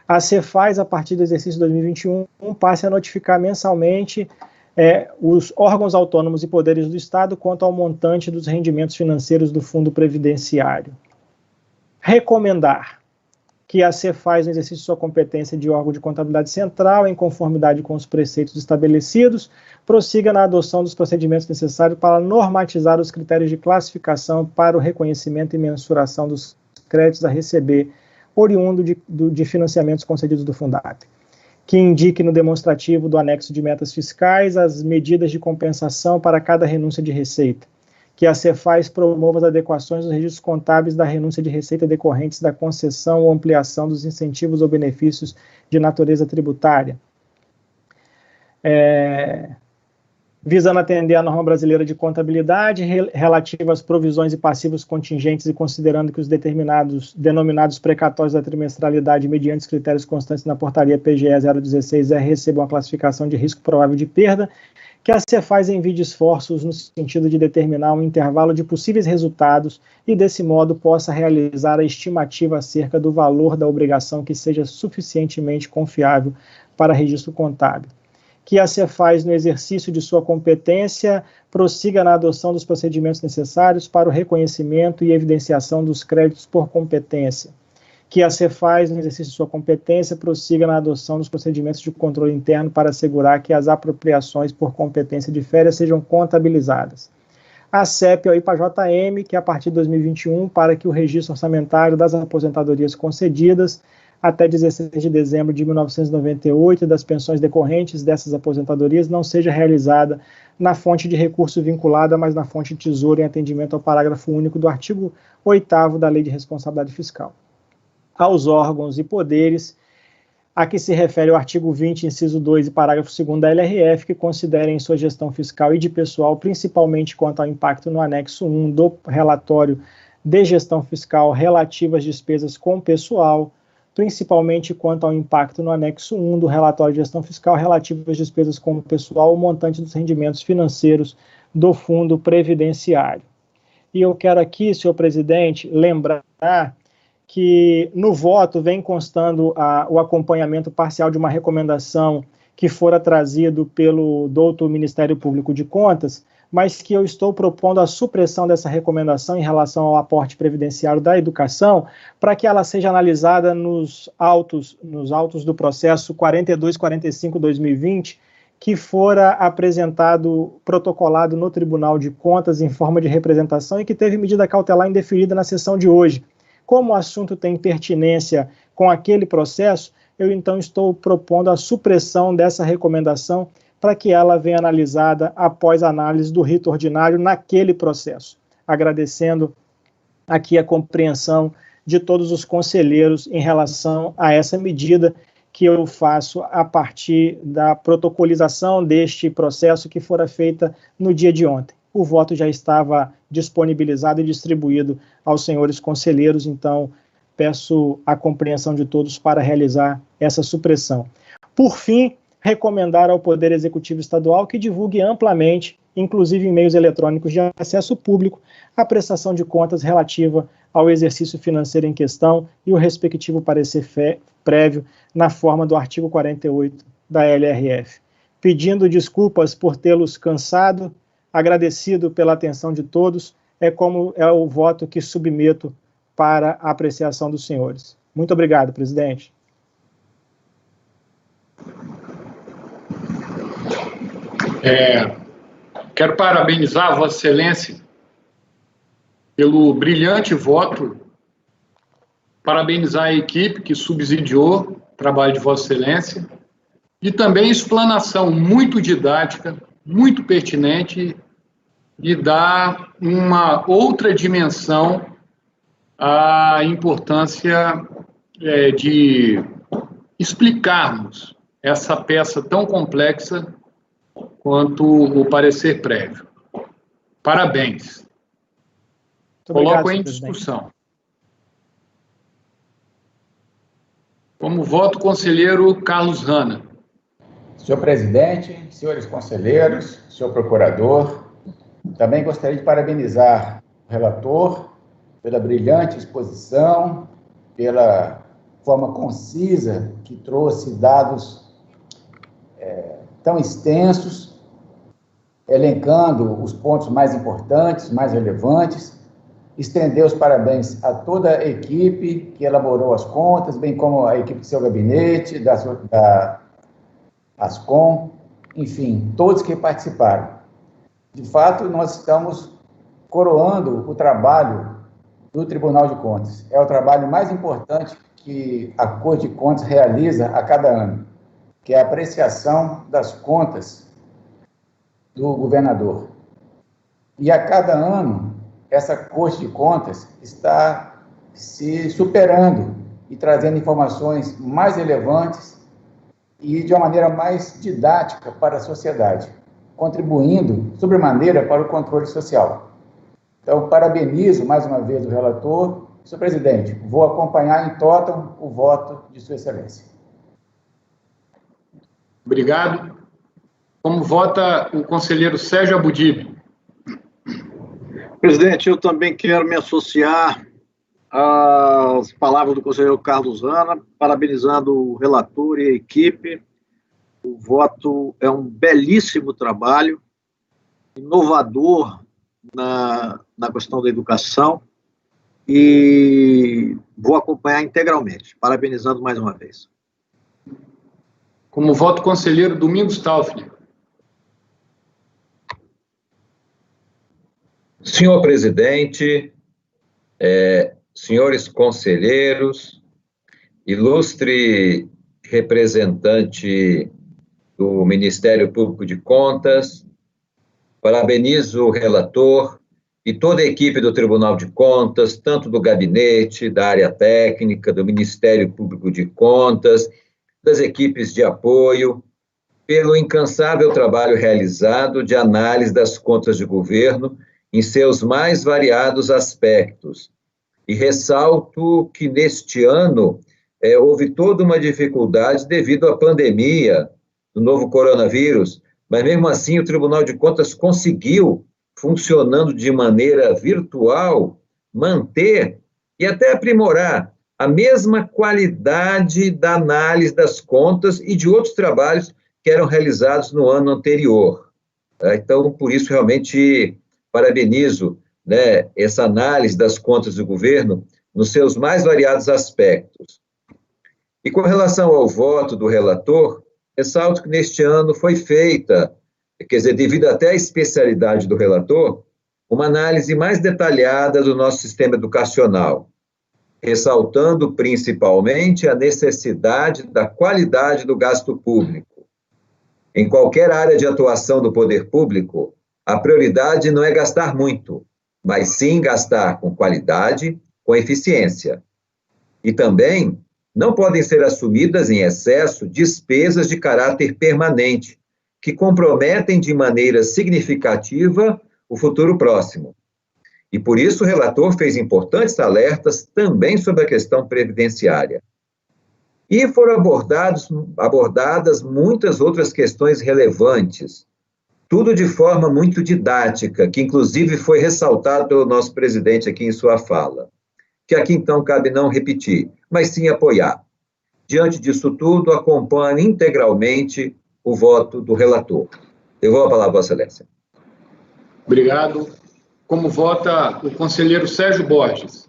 A Cefaz, a partir do exercício 2021, passe a notificar mensalmente os órgãos autônomos e poderes do Estado quanto ao montante dos rendimentos financeiros do Fundo Previdenciário. Recomendar que a Cefaz, no exercício de sua competência de órgão de contabilidade central, em conformidade com os preceitos estabelecidos, prossiga na adoção dos procedimentos necessários para normatizar os critérios de classificação para o reconhecimento e mensuração dos créditos a receber oriundo de financiamentos concedidos do Fundap, que indique no demonstrativo do anexo de metas fiscais as medidas de compensação para cada renúncia de receita, que a Cefaz promova as adequações dos registros contábeis da renúncia de receita decorrentes da concessão ou ampliação dos incentivos ou benefícios de natureza tributária, visando atender à norma brasileira de contabilidade relativa às provisões e passivos contingentes e considerando que os denominados precatórios da trimestralidade mediante os critérios constantes na portaria PGE 016R recebam a classificação de risco provável de perda, que a Cefaz envie esforços no sentido de determinar um intervalo de possíveis resultados e, desse modo, possa realizar a estimativa acerca do valor da obrigação que seja suficientemente confiável para registro contábil. Que a Cefaz, no exercício de sua competência, prossiga na adoção dos procedimentos necessários para o reconhecimento e evidenciação dos créditos por competência. Que a Cefaz, no exercício de sua competência, prossiga na adoção dos procedimentos de controle interno para assegurar que as apropriações por competência de férias sejam contabilizadas. A CEP ao IPAJM, que a partir de 2021, para que o registro orçamentário das aposentadorias concedidas até 16 de dezembro de 1998 e das pensões decorrentes dessas aposentadorias não seja realizada na fonte de recurso vinculada, mas na fonte de tesouro em atendimento ao parágrafo único do artigo 8º da Lei de Responsabilidade Fiscal. Aos órgãos e poderes a que se refere o artigo 20, inciso 2 e parágrafo 2º da LRF, que considerem sua gestão fiscal e de pessoal, principalmente quanto ao impacto no anexo 1 do relatório de gestão fiscal relativo às despesas com pessoal, principalmente quanto ao impacto no anexo 1 do relatório de gestão fiscal relativo às despesas com o pessoal, o montante dos rendimentos financeiros do Fundo Previdenciário. E eu quero aqui, senhor presidente, lembrar que no voto vem constando o acompanhamento parcial de uma recomendação que fora trazido pelo douto Ministério Público de Contas, mas que eu estou propondo a supressão dessa recomendação em relação ao aporte previdenciário da educação, para que ela seja analisada nos autos do processo 4245-2020, que fora apresentado, protocolado no Tribunal de Contas em forma de representação e que teve medida cautelar indeferida na sessão de hoje. Como o assunto tem pertinência com aquele processo, eu então estou propondo a supressão dessa recomendação para que ela venha analisada após a análise do rito ordinário naquele processo. Agradecendo aqui a compreensão de todos os conselheiros em relação a essa medida que eu faço a partir da protocolização deste processo que fora feita no dia de ontem. O voto já estava disponibilizado e distribuído aos senhores conselheiros, então peço a compreensão de todos para realizar essa supressão. Por fim, recomendar ao Poder Executivo Estadual que divulgue amplamente, inclusive em meios eletrônicos de acesso público, a prestação de contas relativa ao exercício financeiro em questão e o respectivo parecer prévio na forma do artigo 48 da LRF. Pedindo desculpas por tê-los cansado, agradecido pela atenção de todos, é o voto que submeto para a apreciação dos senhores. Muito obrigado, presidente. Quero parabenizar a Vossa Excelência pelo brilhante voto, parabenizar a equipe que subsidiou o trabalho de Vossa Excelência e também explanação muito didática, muito pertinente e dá uma outra dimensão à importância de explicarmos essa peça tão complexa quanto o parecer prévio. Parabéns. Coloco em discussão. Como voto, conselheiro Carlos Hanna. Senhor presidente, senhores conselheiros, senhor procurador, também gostaria de parabenizar o relator pela brilhante exposição, pela forma concisa que trouxe dados tão extensos, elencando os pontos mais importantes, mais relevantes, estender os parabéns a toda a equipe que elaborou as contas, bem como a equipe do seu gabinete, da Ascom, enfim, todos que participaram. De fato, nós estamos coroando o trabalho do Tribunal de Contas. É o trabalho mais importante que a Corte de Contas realiza a cada ano, que é a apreciação das contas do governador. E a cada ano, essa Corte de Contas está se superando e trazendo informações mais relevantes e de uma maneira mais didática para a sociedade, contribuindo, sobremaneira, para o controle social. Então, parabenizo mais uma vez o relator. Senhor presidente, vou acompanhar em total o voto de Sua Excelência. Obrigado. Como vota o conselheiro Sérgio Abudib? Presidente, eu também quero me associar às palavras do conselheiro Carlos Hanna, parabenizando o relator e a equipe. O voto é um belíssimo trabalho, inovador na questão da educação, e vou acompanhar integralmente, parabenizando mais uma vez. Como voto, conselheiro Domingos Taufner. Senhor presidente, senhores conselheiros, ilustre representante do Ministério Público de Contas, parabenizo o relator e toda a equipe do Tribunal de Contas, tanto do gabinete, da área técnica, do Ministério Público de Contas, das equipes de apoio, pelo incansável trabalho realizado de análise das contas de governo em seus mais variados aspectos. E ressalto que neste ano houve toda uma dificuldade devido à pandemia do novo coronavírus, mas mesmo assim o Tribunal de Contas conseguiu, funcionando de maneira virtual, manter e até aprimorar a mesma qualidade da análise das contas e de outros trabalhos que eram realizados no ano anterior. Então, por isso, realmente, parabenizo, essa análise das contas do governo nos seus mais variados aspectos. E com relação ao voto do relator, ressalto que neste ano foi feita, quer dizer, devido até à especialidade do relator, uma análise mais detalhada do nosso sistema educacional, ressaltando principalmente a necessidade da qualidade do gasto público. Em qualquer área de atuação do poder público, a prioridade não é gastar muito, mas sim gastar com qualidade, com eficiência. E também não podem ser assumidas em excesso despesas de caráter permanente, que comprometem de maneira significativa o futuro próximo. E por isso o relator fez importantes alertas também sobre a questão previdenciária. E foram abordadas muitas outras questões relevantes, tudo de forma muito didática, que inclusive foi ressaltado pelo nosso presidente aqui em sua fala, que aqui então cabe não repetir, mas sim apoiar. Diante disso tudo, acompanho integralmente o voto do relator. Devolvo a palavra a Vossa Excelência. Obrigado. Como vota o conselheiro Sérgio Borges?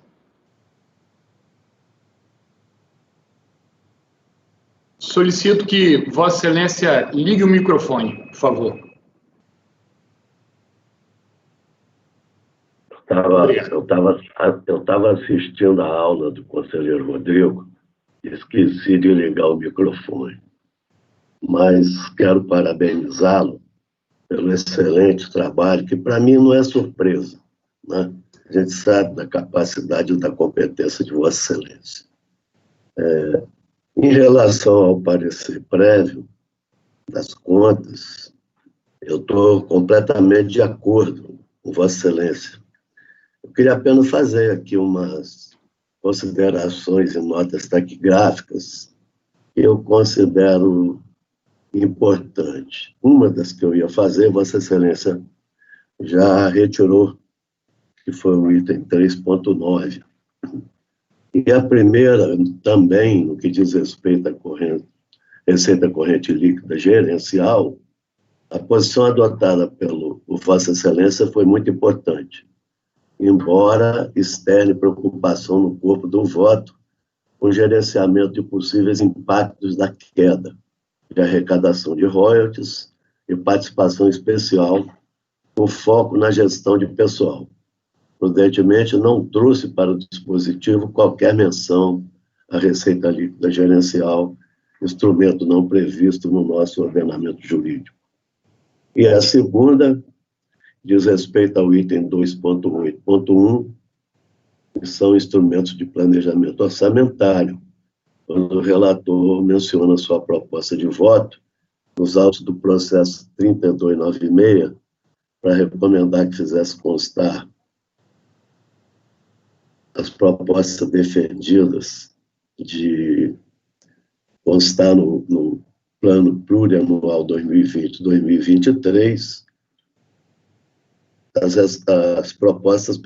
Solicito que Vossa Excelência ligue o microfone, por favor. Eu estava assistindo a aula do conselheiro Rodrigo e esqueci de ligar o microfone. Mas quero parabenizá-lo pelo excelente trabalho, que para mim não é surpresa, né? A gente sabe da capacidade e da competência de Vossa Excelência. Em relação ao parecer prévio das contas, eu estou completamente de acordo com Vossa Excelência. Eu queria apenas fazer aqui umas considerações e notas taquigráficas que eu considero importantes. Uma das que eu ia fazer, Vossa Excelência já retirou, que foi o item 3.9. E a primeira, também, no que diz respeito à receita corrente líquida gerencial, a posição adotada pelo Vossa Excelência foi muito importante, embora externe preocupação no corpo do voto com o gerenciamento de possíveis impactos da queda de arrecadação de royalties e participação especial, com foco na gestão de pessoal. Prudentemente, não trouxe para o dispositivo qualquer menção à receita líquida gerencial, instrumento não previsto no nosso ordenamento jurídico. E a segunda diz respeito ao item 2.8.1, que são instrumentos de planejamento orçamentário, quando o relator menciona sua proposta de voto nos autos do processo 3296, para recomendar que fizesse constar as propostas defendidas de constar no plano plurianual 2020-2023, as propostas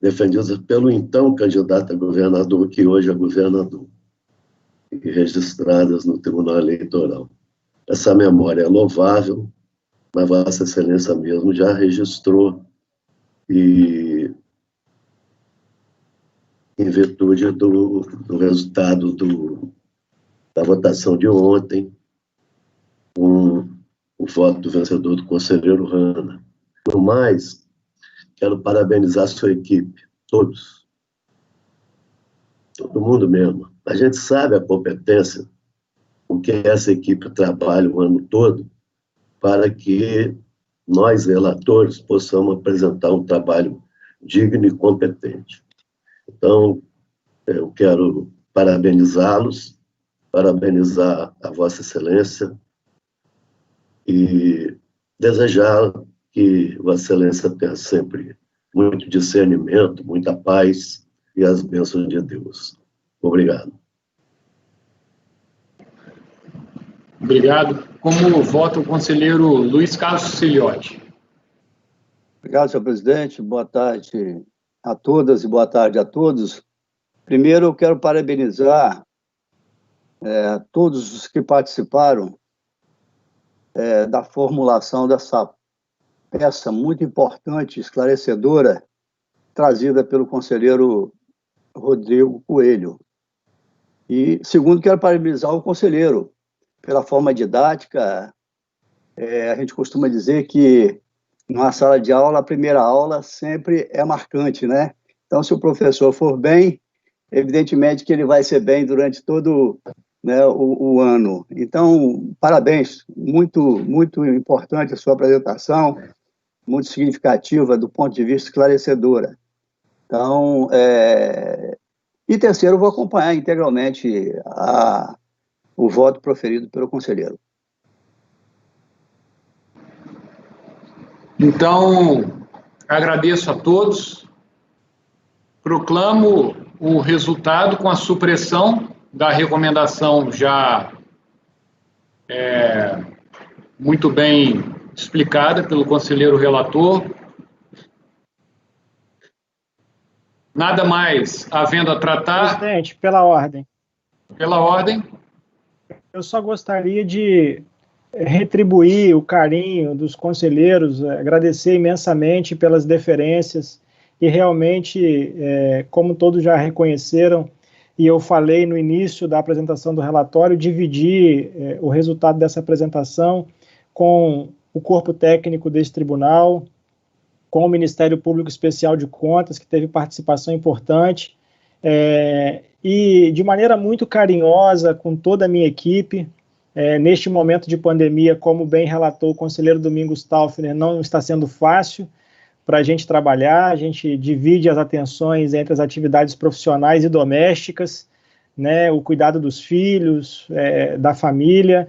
defendidas pelo então candidato a governador, que hoje é governador, e registradas no Tribunal Eleitoral. Essa memória é louvável, mas Vossa Excelência mesmo já registrou, e em virtude do resultado da votação de ontem, com o voto do vencedor do conselheiro Hanna. No mais, quero parabenizar sua equipe, todos, todo mundo mesmo. A gente sabe a competência com que essa equipe trabalha o ano todo para que nós, relatores, possamos apresentar um trabalho digno e competente. Então, eu quero parabenizá-los, parabenizar a Vossa Excelência e desejar que Vossa Excelência tenha sempre muito discernimento, muita paz e as bênçãos de Deus. Obrigado. Obrigado. Como vota o conselheiro Luiz Carlos Ceciliotti? Obrigado, senhor presidente. Boa tarde a todas e boa tarde a todos. Primeiro, eu quero parabenizar todos os que participaram da formulação dessa peça muito importante, esclarecedora, trazida pelo conselheiro Rodrigo Coelho. E, segundo, quero parabenizar o conselheiro pela forma didática. A gente costuma dizer que, numa sala de aula, a primeira aula sempre é marcante, né? Então, se o professor for bem, evidentemente que ele vai ser bem durante todo, né, o ano. Então, parabéns, muito, muito importante a sua apresentação, muito significativa do ponto de vista esclarecedora. Então, e terceiro, eu vou acompanhar integralmente o voto proferido pelo conselheiro. Então, agradeço a todos, proclamo o resultado com a supressão da recomendação já muito bem explicada pelo conselheiro relator. Nada mais havendo a tratar. Presidente, pela ordem. Pela ordem. Eu só gostaria de retribuir o carinho dos conselheiros, agradecer imensamente pelas deferências e realmente, como todos já reconheceram, e eu falei no início da apresentação do relatório, dividir o resultado dessa apresentação com o corpo técnico desse tribunal, com o Ministério Público Especial de Contas, que teve participação importante, e de maneira muito carinhosa com toda a minha equipe, Neste momento de pandemia, como bem relatou o conselheiro Domingos Taufner, não está sendo fácil para a gente trabalhar, a gente divide as atenções entre as atividades profissionais e domésticas, né, o cuidado dos filhos, da família,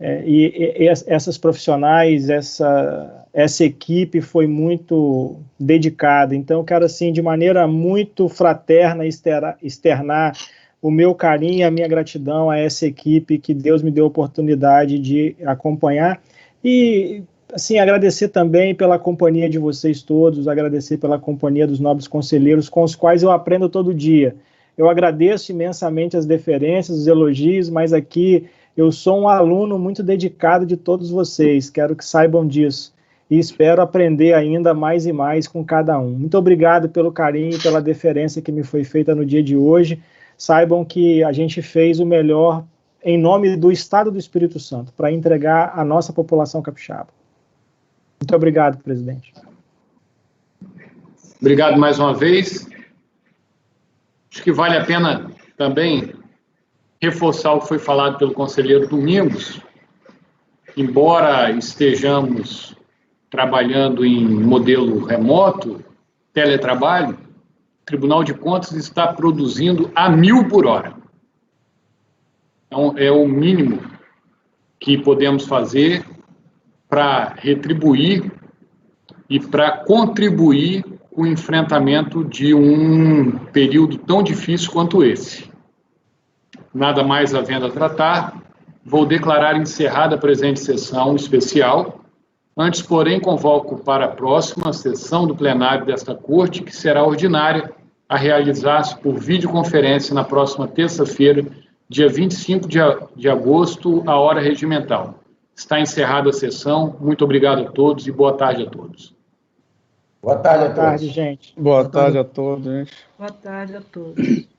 e essas profissionais, essa equipe foi muito dedicada. Então, eu quero, assim, de maneira muito fraterna, externar o meu carinho e a minha gratidão a essa equipe que Deus me deu a oportunidade de acompanhar. E, assim, agradecer também pela companhia de vocês todos, agradecer pela companhia dos nobres conselheiros com os quais eu aprendo todo dia. Eu agradeço imensamente as deferências, os elogios, mas aqui eu sou um aluno muito dedicado de todos vocês, quero que saibam disso. E espero aprender ainda mais e mais com cada um. Muito obrigado pelo carinho e pela deferência que me foi feita no dia de hoje. Saibam que a gente fez o melhor em nome do Estado do Espírito Santo, para entregar à nossa população capixaba. Muito obrigado, presidente. Obrigado mais uma vez. Acho que vale a pena também reforçar o que foi falado pelo conselheiro Domingos. Embora estejamos trabalhando em modelo remoto, teletrabalho, o Tribunal de Contas está produzindo a 1000 por hora. Então, é o mínimo que podemos fazer para retribuir e para contribuir com o enfrentamento de um período tão difícil quanto esse. Nada mais havendo a tratar, vou declarar encerrada a presente sessão especial. Antes, porém, convoco para a próxima sessão do plenário desta Corte, que será ordinária, a realizar-se por videoconferência na próxima terça-feira, dia 25 de agosto, à hora regimental. Está encerrada a sessão. Muito obrigado a todos e boa tarde a todos. Boa tarde a todos. Boa tarde, gente. Boa tarde a todos, gente. Boa tarde a todos.